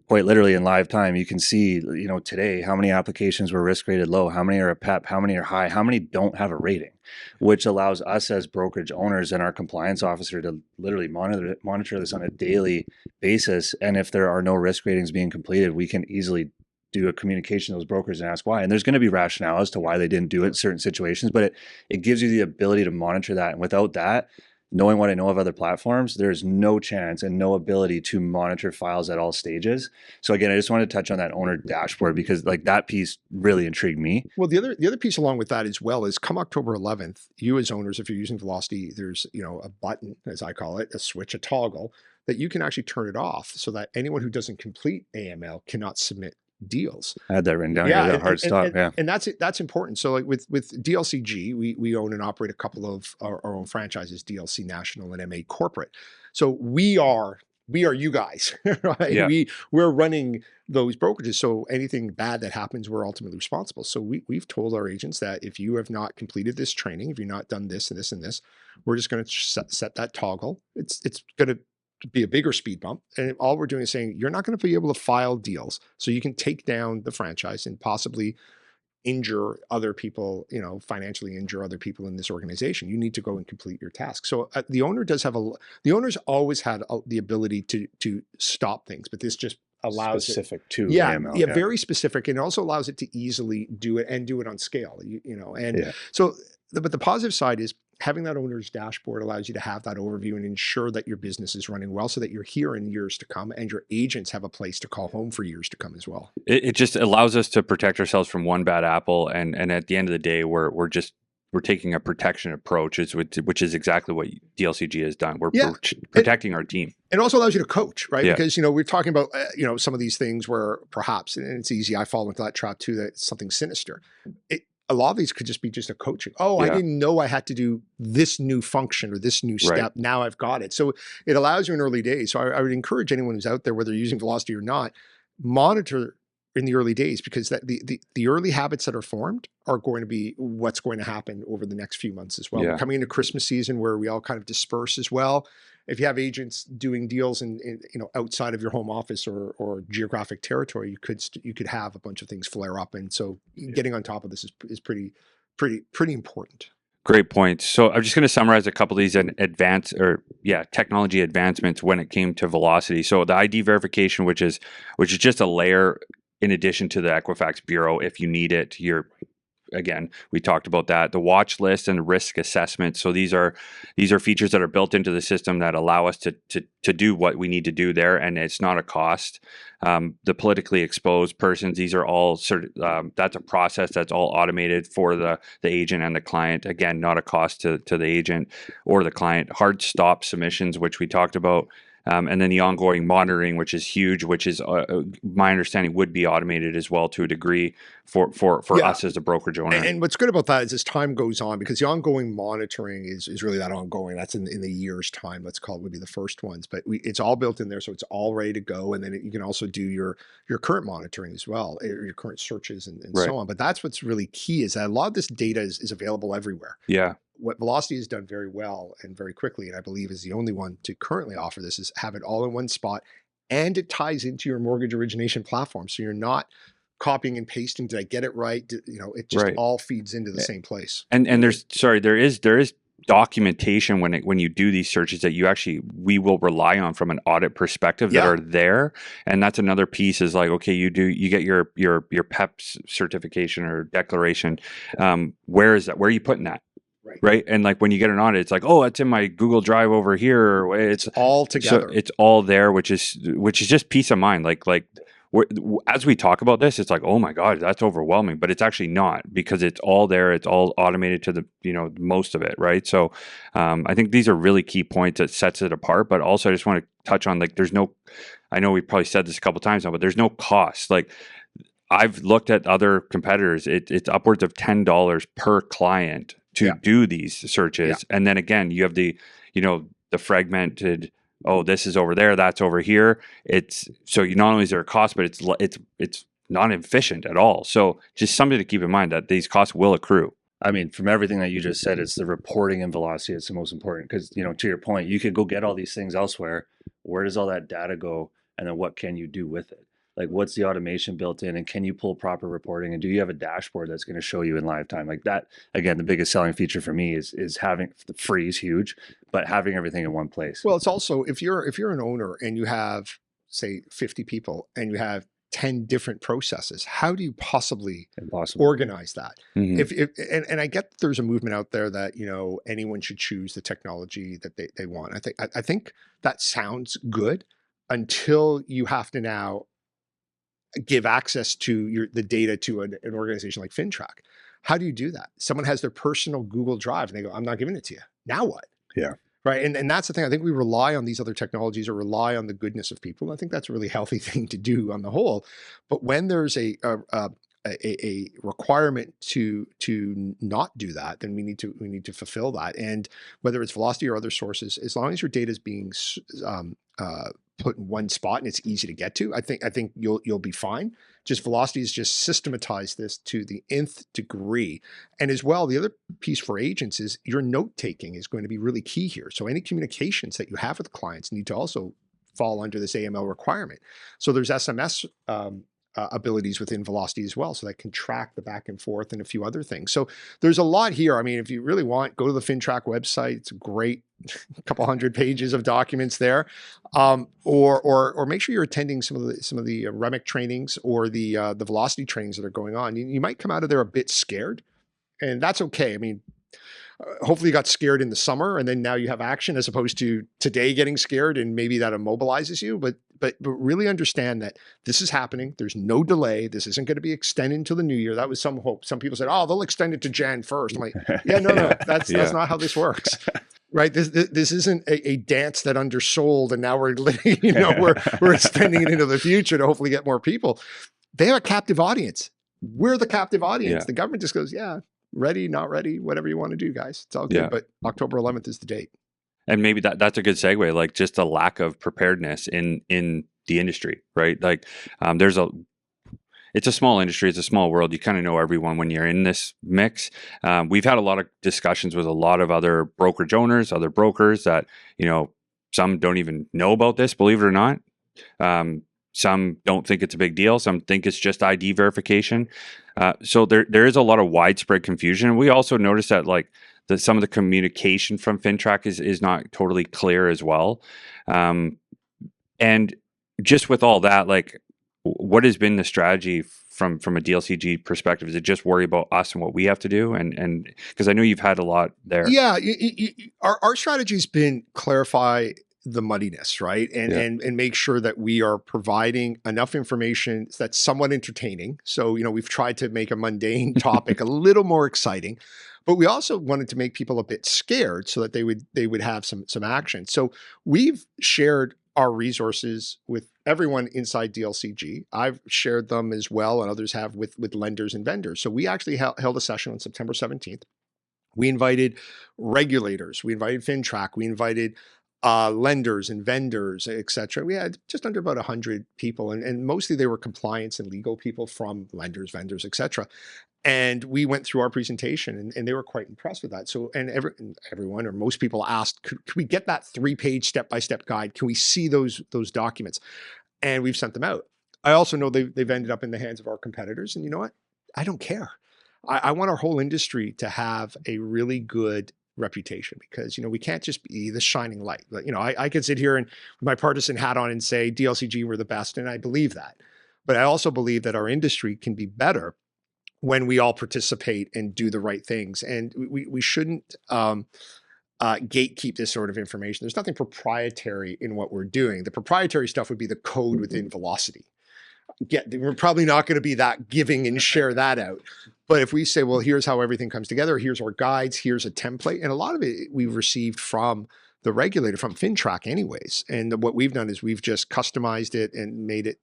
quite literally in live time, you can see, today, how many applications were risk rated low, how many are a PEP, how many are high, how many don't have a rating, which allows us as brokerage owners and our compliance officer to literally monitor this on a daily basis. And if there are no risk ratings being completed, we can easily do a communication to those brokers and ask why. And there's going to be rationale as to why they didn't do it in certain situations, but it gives you the ability to monitor that. And without that, knowing what I know of other platforms, there's no chance and no ability to monitor files at all stages. So again, I just wanted to touch on that owner dashboard because like that piece really intrigued me. Well, the other piece along with that as well is come October 11th, you as owners, if you're using Velocity, there's, a button, as I call it, a switch, a toggle that you can actually turn it off so that anyone who doesn't complete AML cannot submit deals. I had that written down here, that hard stop. And that's important. So like with DLCG, we own and operate a couple of our own franchises, DLC National and MA Corporate. So we are you guys, right? Yeah. We're running those brokerages. So anything bad that happens, we're ultimately responsible. So we've told our agents that if you have not completed this training, if you've not done this and this and this, we're just going to set that toggle. It's going to be a bigger speed bump. And all we're doing is saying, you're not going to be able to file deals. So you can take down the franchise and possibly injure other people, financially injure other people in this organization. You need to go and complete your task. So the owner's always had the ability to stop things, but this just allows specific to AML. Very specific. And it also allows it to easily do it and do it on scale, So, but the positive side is having that owner's dashboard allows you to have that overview and ensure that your business is running well so that you're here in years to come and your agents have a place to call home for years to come as well. It just allows us to protect ourselves from one bad apple. And at the end of the day, we're taking a protection approach, which is exactly what DLCG has done. We're protecting our team. It also allows you to coach, right? Yeah. Because, we're talking about, some of these things where perhaps, and it's easy, I fall into that trap too, that it's something sinister. A lot of these could just be just a coaching. I didn't know I had to do this new function or this new step. Right. Now I've got it. So it allows you in early days. So I would encourage anyone who's out there, whether you're using Velocity or not, monitor in the early days, because the early habits that are formed are going to be what's going to happen over the next few months as well. Yeah. We're coming into Christmas season where we all kind of disperse as well. If you have agents doing deals in outside of your home office or geographic territory, you could have a bunch of things flare up, and so getting on top of this is pretty important. Great point. So I'm just going to summarize a couple of these technology advancements when it came to Velocity. So the ID verification, which is just a layer in addition to the Equifax Bureau, if you need it, again, we talked about that, the watch list and the risk assessment. So these are features that are built into the system that allow us to do what we need to do there, and it's not a cost. The politically exposed persons, these are all that's a process that's all automated for the agent and the client. Again, not a cost to the agent or the client. Hard stop submissions, which we talked about. And then the ongoing monitoring, which is huge, which is my understanding would be automated as well to a degree for us as a brokerage owner. And what's good about that is as time goes on, because the ongoing monitoring is really that ongoing. That's in the year's time, let's call it, would be the first ones. But it's all built in there, so it's all ready to go. And then you can also do your current monitoring as well, or your current searches and Right. so on. But that's what's really key, is that a lot of this data is available everywhere. Yeah. What Velocity has done very well and very quickly, and I believe is the only one to currently offer this, is have it all in one spot, and it ties into your mortgage origination platform. So you're not copying and pasting. Did I get it right? It just Right. all feeds into the same place. And there is documentation when you do these searches that we will rely on from an audit perspective that are there. And that's another piece, is like, okay, you get your PEPs certification or declaration. Where is that? Where are you putting that? Right. And like when you get an audit, it's like, oh, it's in my Google Drive over here. It's all together. So it's all there, which is just peace of mind. Like as we talk about this, it's like, oh my God, that's overwhelming, but it's actually not, because it's all there. It's all automated to the, most of it. Right. So I think these are really key points that sets it apart. But also I just want to touch on, like, I know we probably said this a couple times now, but there's no cost. Like, I've looked at other competitors. It's upwards of $10 per client to do these searches. And then again, you have the fragmented, oh, this is over there, that's over here. So not only is there a cost, but it's not efficient at all. So just something to keep in mind, that these costs will accrue. I mean, from everything that you just said, it's the reporting and velocity that's the most important, because, to your point, you could go get all these things elsewhere. Where does all that data go? And then what can you do with it? Like, what's the automation built in, and can you pull proper reporting, and do you have a dashboard that's going to show you in live time? Like that, again, the biggest selling feature for me is having the free is huge, but having everything in one place. Well, it's also, if you're an owner and you have, say, 50 people and you have 10 different processes, how do you possibly organize that? Mm-hmm. And I get that there's a movement out there that, anyone should choose the technology that they want. I think that sounds good until you have to now give access to the data to an organization like FINTRAC. How do you do that? Someone has their personal Google Drive and they go, I'm not giving it to you. Now what? Yeah. Right. And that's the thing. I think we rely on these other technologies, or rely on the goodness of people. And I think that's a really healthy thing to do on the whole. But when there's a requirement to not do that, then we need to fulfill that. And whether it's Velocity or other sources, as long as your data is being put in one spot and it's easy to get to, I think you'll be fine. Just Velocity has just systematized this to the nth degree. And as well, the other piece for agents is your note taking is going to be really key here. So any communications that you have with clients need to also fall under this AML requirement. So there's SMS abilities within Velocity as well, so that can track the back and forth and a few other things. So there's a lot here. I mean, if you really want, go to the FINTRAC website. It's great, a couple hundred pages of documents there. Or make sure you're attending some of the REMIC trainings or the Velocity trainings that are going on. You might come out of there a bit scared, and that's okay. I mean, hopefully you got scared in the summer and then now you have action, as opposed to today getting scared, and maybe that immobilizes you. But really understand that this is happening. There's no delay. This isn't going to be extended until the new year. That was some hope. Some people said, oh, they'll extend it to Jan 1st. I'm like, yeah, no, that's not how this works. Right. This isn't a dance that undersold, and now we're extending it into the future to hopefully get more people. They have a captive audience. We're the captive audience. Yeah. The government just goes, yeah, ready, not ready, whatever you want to do, guys. It's all good. Yeah. But October 11th is the date. And maybe that's a good segue, like just a lack of preparedness in the industry, right? Like it's a small industry, it's a small world. You kind of know everyone when you're in this mix. We've had a lot of discussions with a lot of other brokerage owners, other brokers that, some don't even know about this, believe it or not. Some don't think it's a big deal. Some think it's just ID verification. So there is a lot of widespread confusion. And we also noticed that some of the communication from FINTRAC is not totally clear as well. And just with all that, what has been the strategy from a DLCG perspective? Is it just worry about us and what we have to do? And because I know you've had a lot there. Yeah, our strategy's been clarify the muddiness, right? And make sure that we are providing enough information that's somewhat entertaining. So, we've tried to make a mundane topic a little more exciting, but we also wanted to make people a bit scared so that they would have some action. So we've shared our resources with everyone inside DLCG. I've shared them as well, and others have with lenders and vendors. So we actually held a session on September 17th. We invited regulators, we invited FINTRAC, we invited lenders and vendors, et cetera. We had just under about 100 people, and mostly they were compliance and legal people from lenders, vendors, et cetera. And we went through our presentation, and they were quite impressed with that. So, and everyone or most people asked, could we get that 3-page step-by-step guide? Can we see those documents? And we've sent them out. I also know they've ended up in the hands of our competitors. And you know what? I don't care. I want our whole industry to have a really good reputation, because we can't just be the shining light. But I could sit here and with my partisan hat on and say DLCG were the best, and I believe that. But I also believe that our industry can be better when we all participate and do the right things. And we shouldn't gatekeep this sort of information. There's nothing proprietary in what we're doing. The proprietary stuff would be the code within Velocity. We're probably not going to be that giving and share that out. But if we say, well, here's how everything comes together, here's our guides, here's a template, and a lot of it we've received from the regulator, from FINTRAC anyways. And what we've done is we've just customized it and made it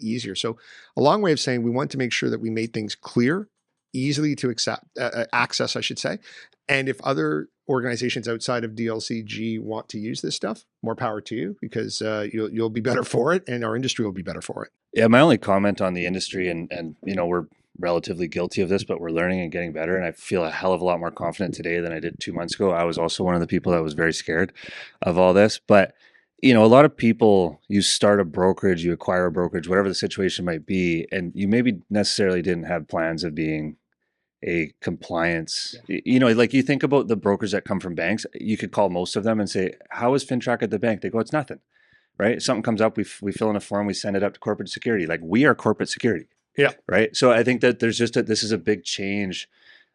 easier. So a long way of saying we want to make sure that we made things clear, easily to access, I should say. And if other organizations outside of DLCG want to use this stuff, more power to you, because you'll be better for it, and our industry will be better for it. Yeah, my only comment on the industry, and we're relatively guilty of this, but we're learning and getting better. And I feel a hell of a lot more confident today than I did 2 months ago. I was also one of the people that was very scared of all this. But, a lot of people, you start a brokerage, you acquire a brokerage, whatever the situation might be, and you maybe necessarily didn't have plans of being a compliance. Like you think about the brokers that come from banks, you could call most of them and say, how is FINTRAC at the bank? They go, it's nothing, right? Something comes up, we fill in a form, we send it up to corporate security. Like, we are corporate security. Yeah. Right. So I think that there's this is a big change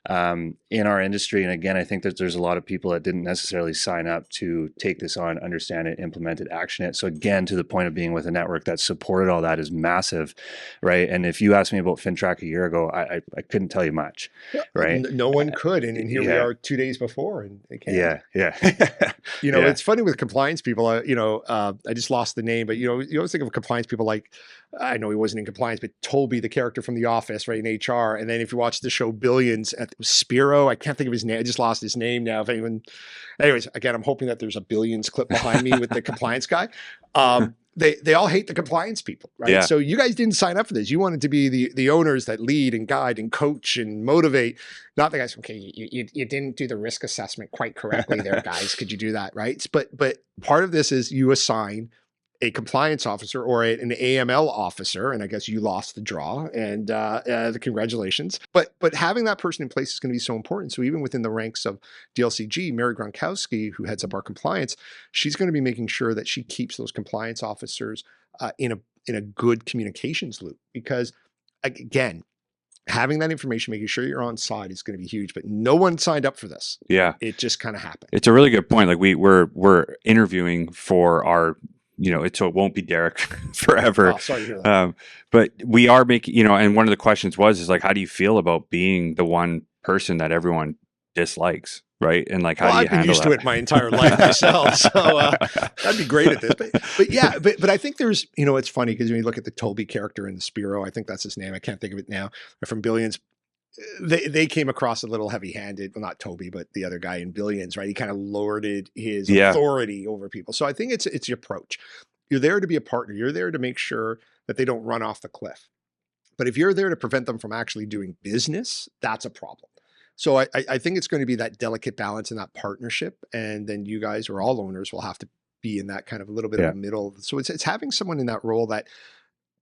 in our industry. And again, I think that there's a lot of people that didn't necessarily sign up to take this on, understand it, implement it, action it. So again, to the point of being with a network that supported all that is massive, right? And if you asked me about FINTRAC a year ago, I couldn't tell you much, right? No one could. And here we are 2 days before, and they can't. Yeah. It's funny with compliance people, I just lost the name, but you always think of compliance people like, I know he wasn't in compliance, but Toby, the character from The Office, right, in HR. And then if you watch the show Billions, it was Spiro. I can't think of his name. I just lost his name now. Anyways, again, I'm hoping that there's a Billions clip behind me with the compliance guy. They all hate the compliance people, right? Yeah. So you guys didn't sign up for this. You wanted to be the owners that lead and guide and coach and motivate, not the guys. Okay, you didn't do the risk assessment quite correctly there, guys. Could you do that, right? But part of this is you assign a compliance officer or an AML officer, and I guess you lost the draw, and the congratulations. But having that person in place is going to be so important. So even within the ranks of DLCG, Mary Gronowski, who heads up our compliance, she's going to be making sure that she keeps those compliance officers in a good communications loop, because again, having that information, making sure you're on side is going to be huge. But no one signed up for this. Yeah, it just kind of happened. It's a really good point. Like we're interviewing for our. So it won't be Derek forever. Oh, sorry to hear that. But we are making, and one of the questions is like, how do you feel about being the one person that everyone dislikes, right? And like, how do you handle that? I've been used to it my entire life myself, so I'd be great at this. But I think there's, it's funny because when you look at the Toby character in the Spiro, I think that's his name. I can't think of it now. From Billions. They came across a little heavy-handed. Well, not Toby, but the other guy in Billions, right? He kind of lorded his authority over people. So I think it's the approach. You're there to be a partner. You're there to make sure that they don't run off the cliff. But if you're there to prevent them from actually doing business, that's a problem. So I think it's going to be that delicate balance and that partnership. And then you guys, or all owners, will have to be in that kind of a little bit of a middle. So it's having someone in that role that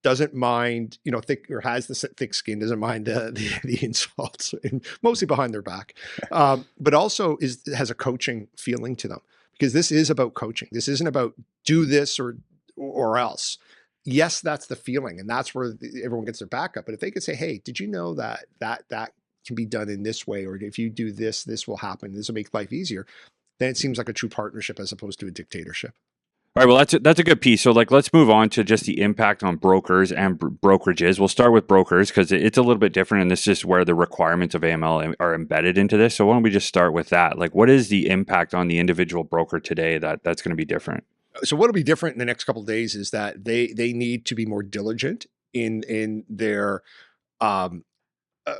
doesn't mind, thick, or has the thick skin, doesn't mind the insults, and mostly behind their back, but also has a coaching feeling to them, because this is about coaching. This isn't about do this or else. yes, that's the feeling, and that's where everyone gets their back up. But if they could say, hey, did you know that can be done in this way, or if you do this, this will happen, this will make life easier, then it seems like a true partnership as opposed to a dictatorship. All right, well, that's a good piece. So, like, let's move on to just the impact on brokers and brokerages. We'll start with brokers because it's a little bit different, and this is where the requirements of AML are embedded into this. So, why don't we just start with that? Like, what is the impact on the individual broker today that's going to be different? So, what'll be different in the next couple of days is that they need to be more diligent in their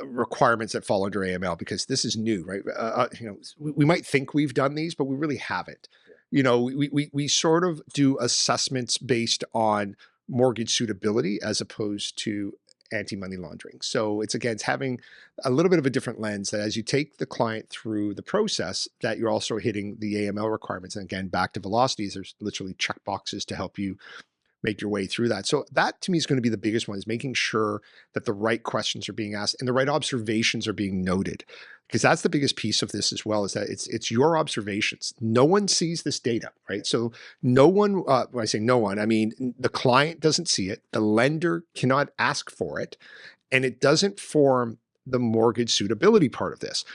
requirements that fall under AML, because this is new, right? We might think we've done these, but we really haven't. We sort of do assessments based on mortgage suitability as opposed to anti-money laundering. So it's having a little bit of a different lens, that as you take the client through the process, that you're also hitting the AML requirements. And again, back to velocities, there's literally check boxes to help you make your way through that. So that to me is going to be the biggest one, is making sure that the right questions are being asked and the right observations are being noted, because that's the biggest piece of this as well, is that it's your observations. No one sees this data, right? So no one, when I say no one, I mean the client doesn't see it, the lender cannot ask for it, and it doesn't form the mortgage suitability part of this.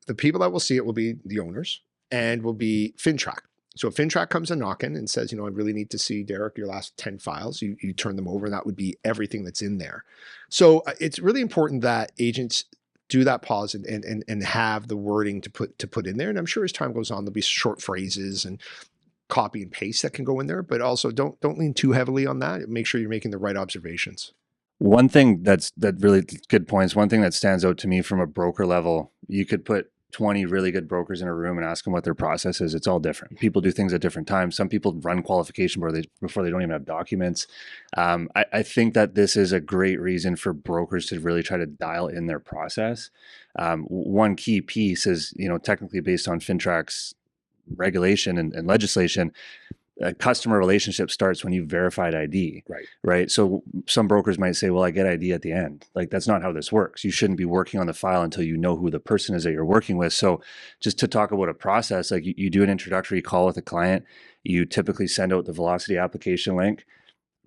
The people that will see it will be the owners and will be FINTRAC. So if FINTRAC comes a knocking and says, I really need to see, Derek, your last 10 files, you turn them over, and that would be everything that's in there. So it's really important that agents do that pause and have the wording to put in there. And I'm sure as time goes on, there'll be short phrases and copy and paste that can go in there, but also don't lean too heavily on that. Make sure you're making the right observations. One thing that really good points. One thing that stands out to me from a broker level, you could put 20 really good brokers in a room and ask them what their process is. It's all different. People do things at different times. Some people run qualification before they don't even have documents. I think that this is a great reason for brokers to really try to dial in their process. One key piece is, technically based on FINTRAC's regulation and legislation, a customer relationship starts when you verified ID, right? So some brokers might say, well, I get ID at the end. Like, that's not how this works. You shouldn't be working on the file until you know who the person is that you're working with. So just to talk about a process, like you do an introductory call with a client, you typically send out the Velocity application link.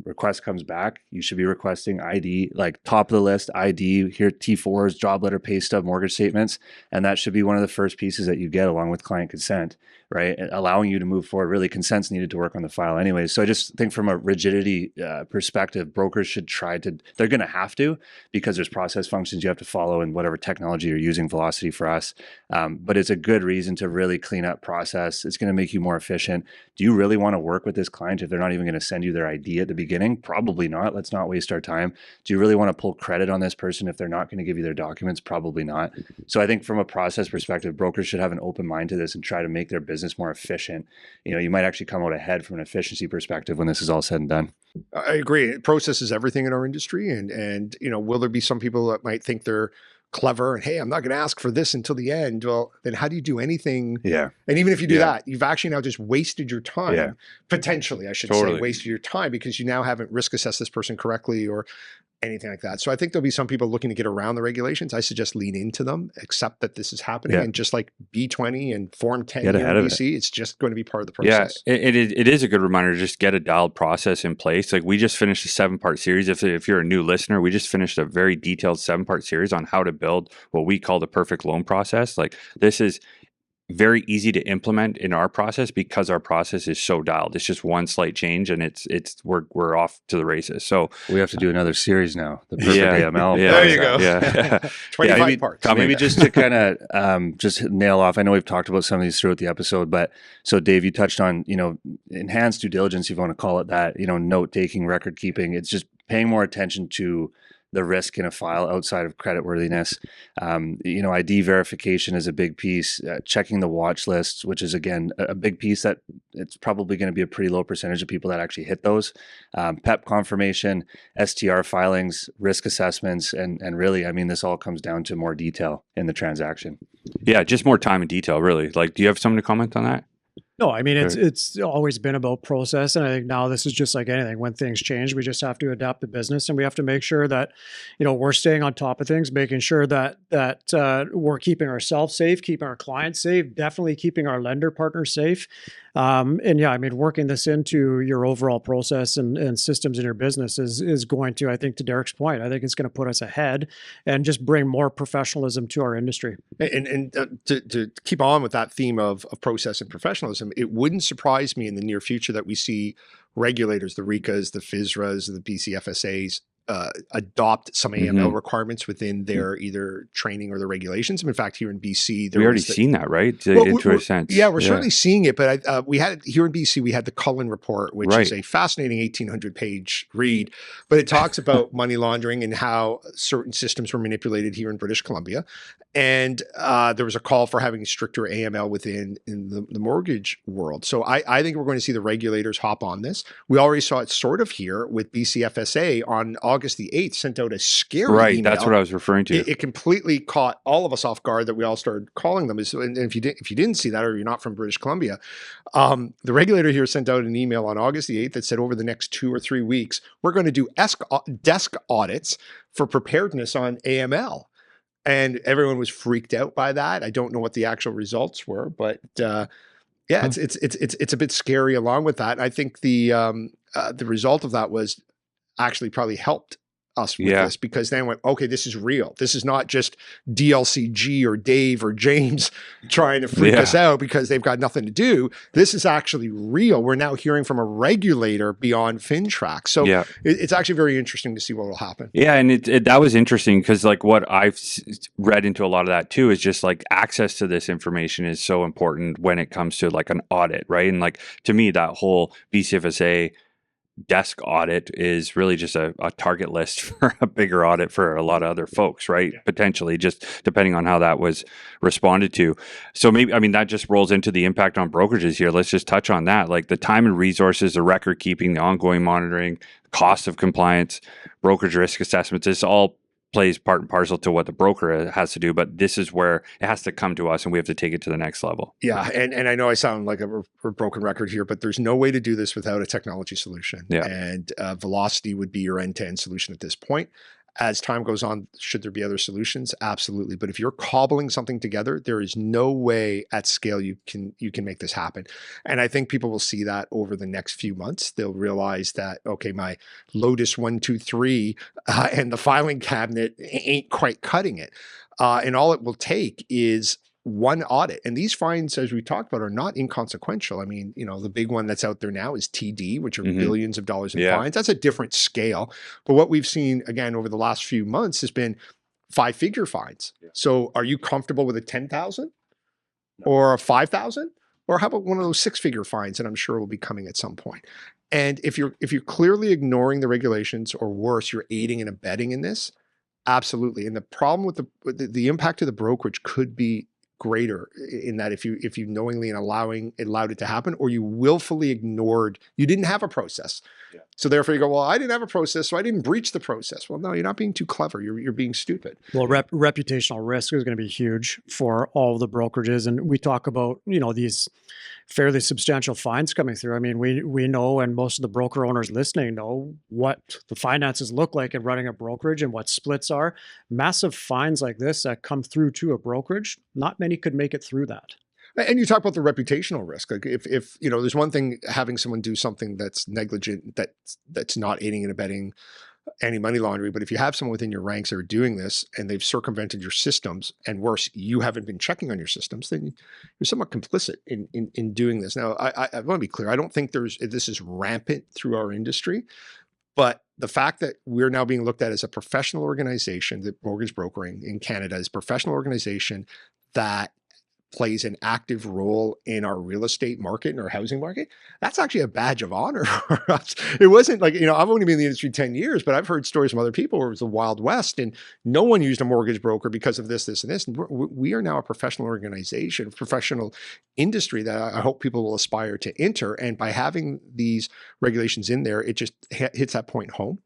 Request comes back, you should be requesting ID, like top of the list, ID, here T4s, job letter, pay stub, mortgage statements. And that should be one of the first pieces that you get along with client consent, right? And allowing you to move forward. Really, consent's needed to work on the file anyways. So I just think from a rigidity perspective, brokers should try to, they're going to have to, because there's process functions you have to follow in whatever technology you're using, Velocity for us. But it's a good reason to really clean up process. It's going to make you more efficient. Do you really want to work with this client if they're not even going to send you their ID at the beginning? Probably not. Let's not waste our time. Do you really want to pull credit on this person if they're not going to give you their documents? Probably not. So I think from a process perspective, brokers should have an open mind to this and try to make their business more efficient. You might actually come out ahead from an efficiency perspective when this is all said and done. I agree. Process is everything in our industry. And will there be some people that might think they're clever and, hey, I'm not going to ask for this until the end? Well, then how do you do anything? Yeah. And even if you do that, you've actually now just wasted your time, potentially, I should say, wasted your time, because you now haven't risk assessed this person correctly or anything like that. So I think there'll be some people looking to get around the regulations. I suggest lean into them, accept that this is happening. And just like B20 and Form 10 here in BC, it's just going to be part of the process. Yeah, it is a good reminder to just get a dialed process in place. Like, we just finished a 7-part series. If you're a new listener, we just finished a very detailed 7-part series on how to build what we call the perfect loan process. Like, this is very easy to implement in our process because our process is so dialed. It's just one slight change and we're off to the races. So we have to do another series now. The perfect AML. Yeah, there you go. Yeah. 25 parts. Maybe just to kind of just nail off. I know we've talked about some of these throughout the episode, but so Dave, you touched on, enhanced due diligence, if you want to call it that, note taking, record keeping. It's just paying more attention to the risk in a file outside of creditworthiness. ID verification is a big piece. Checking the watch lists, which is, again, a big piece that it's probably going to be a pretty low percentage of people that actually hit those. PEP confirmation, STR filings, risk assessments, and really, this all comes down to more detail in the transaction. Yeah, just more time and detail, really. Like, do you have something to comment on that? No, it's always been about process. And I think now this is just like anything. When things change, we just have to adapt the business, and we have to make sure that, we're staying on top of things, making sure that we're keeping ourselves safe, keeping our clients safe, definitely keeping our lender partners safe. And yeah, I mean, working this into your overall process and systems in your business is going to, I think, to Derek's point, I think it's going to put us ahead and just bring more professionalism to our industry. And to keep on with that theme of process and professionalism, it wouldn't surprise me in the near future that we see regulators, the RICAs, the FISRAs, the BCFSAs, adopt some AML requirements within their either training or their regulations. And in fact, here in BC, we already seen that, right? To a sense. Yeah, we're certainly seeing it. But we had here in BC, we had the Cullen Report, which is a fascinating 1,800-page read. But it talks about money laundering and how certain systems were manipulated here in British Columbia. And there was a call for having stricter AML within the mortgage world. So I think we're going to see the regulators hop on this. We already saw it sort of here with BCFSA on August the 8th, sent out a scary email. That's what I was referring to. It completely caught all of us off guard that we all started calling them. And if you didn't see that, or you're not from British Columbia, the regulator here sent out an email on August the 8th that said over the next 2 or 3 weeks, we're going to do desk audits for preparedness on AML. And everyone was freaked out by that. I don't know what the actual results were, but it's a bit scary along with that. And I think the result of that was actually probably helped us with this, because then went, okay, this is real. This is not just DLCG or Dave or James trying to freak us out because they've got nothing to do. This is actually real. We're now hearing from a regulator beyond FINTRAC. So it's actually very interesting to see what will happen. Yeah, and that was interesting because like what I've read into a lot of that too is just like access to this information is so important when it comes to like an audit, right? And like to me, that whole BCFSA desk audit is really just a target list for a bigger audit for a lot of other folks, right? Potentially, just depending on how that was responded to. So maybe, I mean, that just rolls into the impact on brokerages here. Let's just touch on that. Like the time and resources, the record keeping, the ongoing monitoring, cost of compliance, brokerage risk assessments, this all plays part and parcel to what the broker has to do, but this is where it has to come to us and we have to take it to the next level. Yeah. And I know I sound like a broken record here, but there's no way to do this without a technology solution. Yeah. And Velocity would be your end-to-end solution at this point. As time goes on, should there be other solutions? Absolutely. But if you're cobbling something together, there is no way at scale you can make this happen. And I think people will see that over the next few months. They'll realize that, okay, my Lotus 123 and the filing cabinet ain't quite cutting it. And all it will take is one audit. And these fines, as we talked about, are not inconsequential. I mean, you know, the big one that's out there now is TD, which are billions of dollars in fines. That's a different scale. But what we've seen, again, over the last few months has been 5-figure fines. So are you comfortable with a 10,000 or a 5,000? Or how about one of those 6-figure fines that I'm sure will be coming at some point? And if you're clearly ignoring the regulations, or worse, you're aiding and abetting in this, absolutely. And the problem with the impact of the brokerage could be greater in that if you knowingly and allowed it to happen, or you willfully ignored, you didn't have a process. So therefore you go, well, I didn't have a process, so I didn't breach the process. Well, no, you're not being too clever. You're being stupid. Well, reputational risk is going to be huge for all of the brokerages. And we talk about, you know, these fairly substantial fines coming through. I mean, we know, and most of the broker owners listening know what the finances look like in running a brokerage and what splits are. Massive fines like this that come through to a brokerage, not many could make it through that. And you talk about the reputational risk. Like if you know, there's one thing having someone do something that's negligent, that's not aiding and abetting any money laundering. But if you have someone within your ranks that are doing this and they've circumvented your systems, and worse, you haven't been checking on your systems, then you're somewhat complicit in doing this. Now, I want to be clear. I don't think this is rampant through our industry, but the fact that we're now being looked at as a professional organization, that mortgage brokering in Canada is a professional organization that plays an active role in our real estate market and our housing market, that's actually a badge of honor for us. It wasn't like, you know, I've only been in the industry 10 years, but I've heard stories from other people where it was the Wild West and no one used a mortgage broker because of this, this, and this. And we are now a professional organization, professional industry that I hope people will aspire to enter. And by having these regulations in there, it just hits that point home.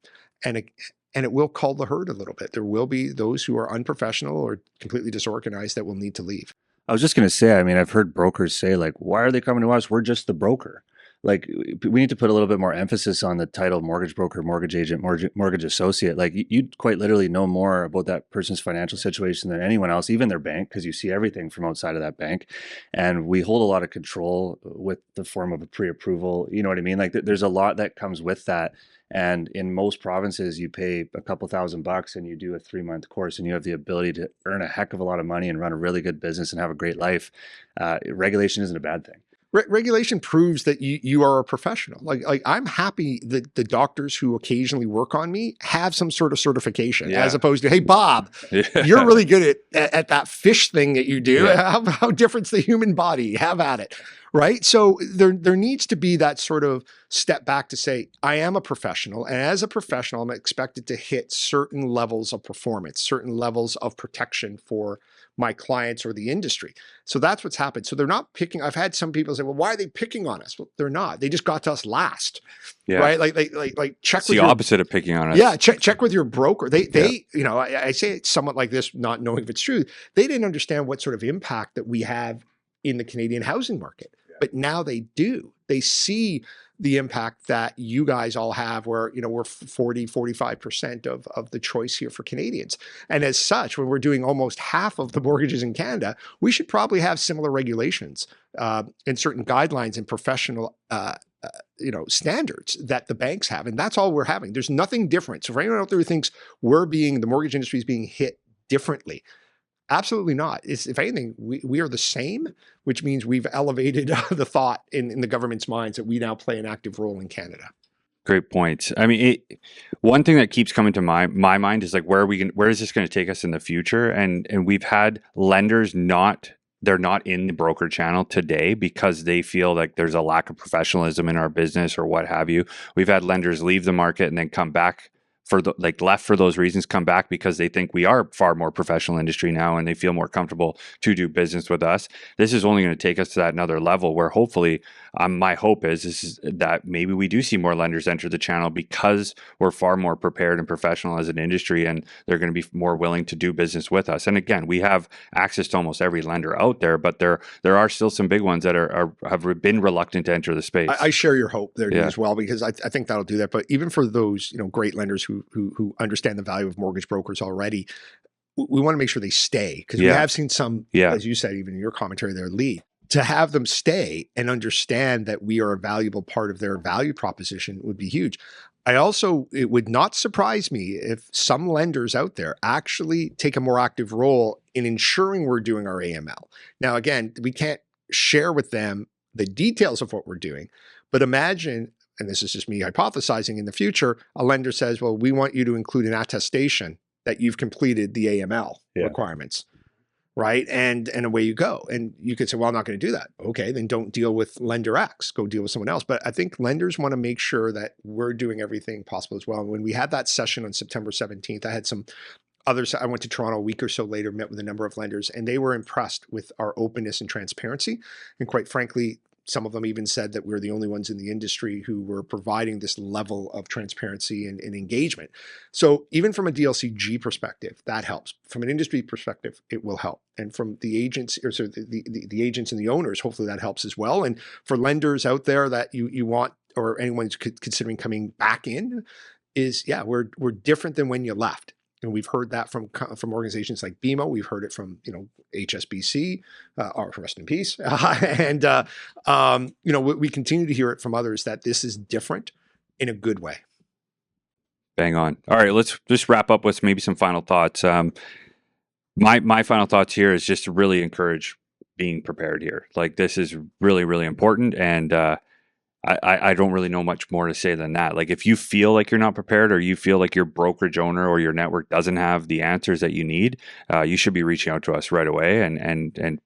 And it will cull the herd a little bit. There will be those who are unprofessional or completely disorganized that will need to leave. I was just going to say, I mean, I've heard brokers say like, why are they coming to us? We're just the broker. like we need to put a little bit more emphasis on the title mortgage broker, mortgage agent, mortgage associate. Like you quite literally know more about that person's financial situation than anyone else, even their bank, because you see everything from outside of that bank. And we hold a lot of control with the form of a pre-approval. You know what I mean? Like there's a lot that comes with that. And in most provinces, you pay a couple $1,000 and you do a 3-month course, and you have the ability to earn a heck of a lot of money and run a really good business and have a great life. Regulation isn't a bad thing. Regulation proves that you are a professional. Like I'm happy that the doctors who occasionally work on me have some sort of certification, as opposed to, hey, Bob, you're really good at that fish thing that you do. Yeah. How different's the human body? Have at it. Right. So there needs to be that sort of step back to say, I am a professional. And as a professional, I'm expected to hit certain levels of performance, certain levels of protection for my clients or the industry. So that's what's happened. So they're not picking. I've had some people say, well, why are they picking on us? Well, they're not. They just got to us last. Yeah. Right. Like check it's with the opposite of picking on us. Yeah. Check with your broker. They you know, I say it somewhat like this, not knowing if it's true. They didn't understand what sort of impact that we have in the Canadian housing market. But now they do. They see the impact that you guys all have, where, you know, we're 45% of the choice here for Canadians. And as such, when we're doing almost half of the mortgages in Canada, we should probably have similar regulations and certain guidelines and professional standards that the banks have. And that's all we're having. There's nothing different. So for anyone out there who thinks the mortgage industry is being hit differently, absolutely not. If anything, we are the same, which means we've elevated the thought in the government's minds that we now play an active role in Canada. Great point. I mean, one thing that keeps coming to my mind is like, where is this going to take us in the future? And we've had lenders they're not in the broker channel today because they feel like there's a lack of professionalism in our business or what have you. We've had lenders leave the market and then come back left for those reasons, come back because they think we are far more professional industry now and they feel more comfortable to do business with us. This is only going to take us to that another level where hopefully my hope is that maybe we do see more lenders enter the channel because we're far more prepared and professional as an industry, and they're going to be more willing to do business with us. And again, we have access to almost every lender out there, but there are still some big ones that have been reluctant to enter the space. I share your hope there as well, because I think that'll do that. But even for those great lenders who understand the value of mortgage brokers already, we want to make sure they stay, because we have seen some, as you said, even in your commentary there, lead. To have them stay and understand that we are a valuable part of their value proposition would be huge. It would not surprise me if some lenders out there actually take a more active role in ensuring we're doing our AML. Now, again, we can't share with them the details of what we're doing, but imagine, and this is just me hypothesizing, in the future, a lender says, well, we want you to include an attestation that you've completed the AML requirements, right? And away you go. And you could say, well, I'm not going to do that. Okay, then don't deal with lender X, go deal with someone else. But I think lenders want to make sure that we're doing everything possible as well. And when we had that session on September 17th, I had some others. I went to Toronto a week or so later, met with a number of lenders, and they were impressed with our openness and transparency. And quite frankly, some of them even said that we're the only ones in the industry who were providing this level of transparency and engagement. So even from a DLCG perspective, that helps. From an industry perspective, it will help. And from the agents, or so the agents and the owners, hopefully that helps as well. And for lenders out there that you want, or anyone who's considering coming back in, is we're different than when you left. And we've heard that from organizations like BMO. We've heard it from HSBC, or rest in peace, and we continue to hear it from others that this is different in a good way. Bang on. All right, let's just wrap up with maybe some final thoughts. My final thoughts here is just to really encourage being prepared here. Like, this is really, really important, and I don't really know much more to say than that. Like, if you feel like you're not prepared, or you feel like your brokerage owner or your network doesn't have the answers that you need, you should be reaching out to us right away. And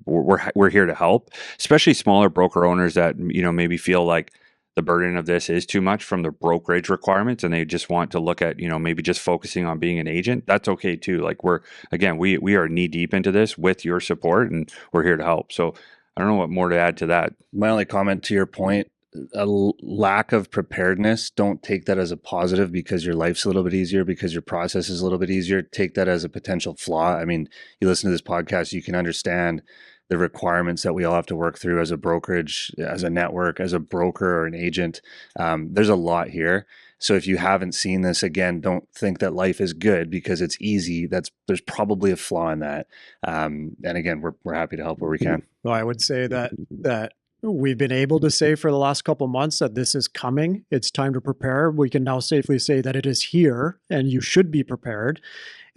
we're here to help, especially smaller broker owners that maybe feel like the burden of this is too much from the brokerage requirements, and they just want to look at maybe just focusing on being an agent. That's okay too. Like, we are knee deep into this with your support, and we're here to help. So I don't know what more to add to that. My only comment to your point, a lack of preparedness, don't take that as a positive because your life's a little bit easier, because your process is a little bit easier. Take that as a potential flaw. I mean, you listen to this podcast, you can understand the requirements that we all have to work through as a brokerage, as a network, as a broker or an agent. There's a lot here. So if you haven't seen this, again, don't think that life is good because it's easy. There's probably a flaw in that. And again, we're happy to help where we can. Well, I would say that we've been able to say for the last couple of months that this is coming. It's time to prepare. We can now safely say that it is here and you should be prepared.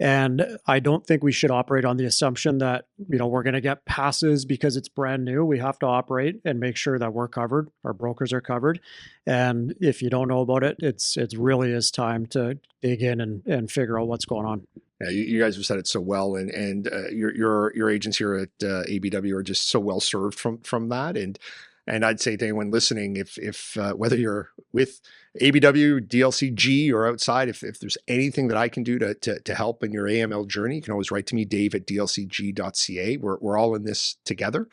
And I don't think we should operate on the assumption that, we're going to get passes because it's brand new. We have to operate and make sure that we're covered, our brokers are covered. And if you don't know about it, it really is time to dig in and figure out what's going on. Yeah, you guys have said it so well, and your agents here at ABW are just so well served from that. And I'd say to anyone listening, if whether you're with ABW, DLCG, or outside, if there's anything that I can do to help in your AML journey, you can always write to me, dave@dlcg.ca. We're all in this together.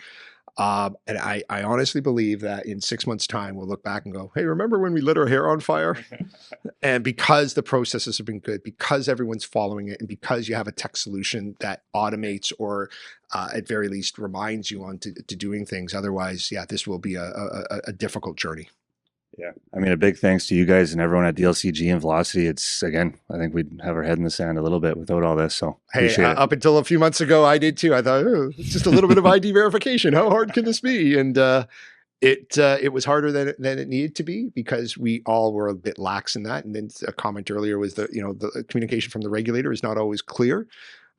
And I honestly believe that in 6 months' time, we'll look back and go, hey, remember when we lit our hair on fire? And because the processes have been good, because everyone's following it, and because you have a tech solution that automates or at very least reminds you on to doing things. Otherwise, yeah, this will be a difficult journey. Yeah. I mean, a big thanks to you guys and everyone at DLCG and Velocity. It's, again, I think we'd have our head in the sand a little bit without all this. So hey, up until a few months ago, I did too. I thought, it's just a little bit of ID verification. How hard can this be? And it was harder than it needed to be because we all were a bit lax in that. And then a comment earlier was that, the communication from the regulator is not always clear.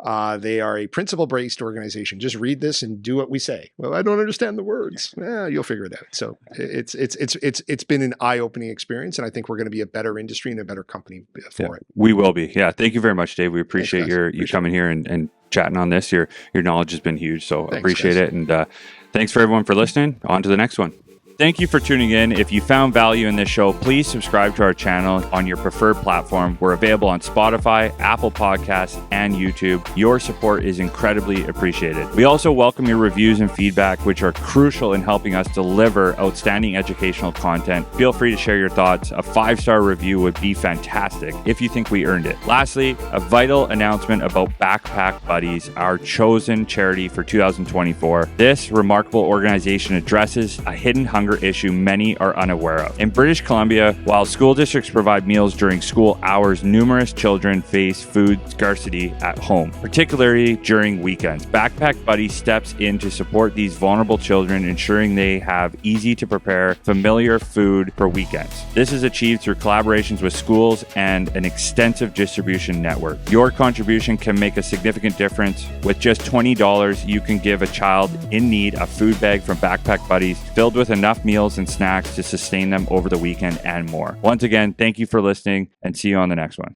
They are a principle-based organization. Just read this and do what we say. Well, I don't understand the words. You'll figure it out. So it's been an eye-opening experience, and I think we're going to be a better industry and a better company for it. We will be. Yeah. Thank you very much, Dave. We appreciate you coming here and chatting on this. Your knowledge has been huge, so appreciate it. And thanks for everyone for listening. On to the next one. Thank you for tuning in. If you found value in this show, please subscribe to our channel on your preferred platform. We're available on Spotify, Apple Podcasts, and YouTube. Your support is incredibly appreciated. We also welcome your reviews and feedback, which are crucial in helping us deliver outstanding educational content. Feel free to share your thoughts. A 5-star review would be fantastic if you think we earned it. Lastly, a vital announcement about Backpack Buddies, our chosen charity for 2024. This remarkable organization addresses a hidden hunger issue many are unaware of. In British Columbia, while school districts provide meals during school hours, numerous children face food scarcity at home, particularly during weekends. Backpack Buddy steps in to support these vulnerable children, ensuring they have easy to prepare, familiar food for weekends. This is achieved through collaborations with schools and an extensive distribution network. Your contribution can make a significant difference. With just $20, you can give a child in need a food bag from Backpack Buddies filled with enough meals and snacks to sustain them over the weekend and more. Once again, thank you for listening and see you on the next one.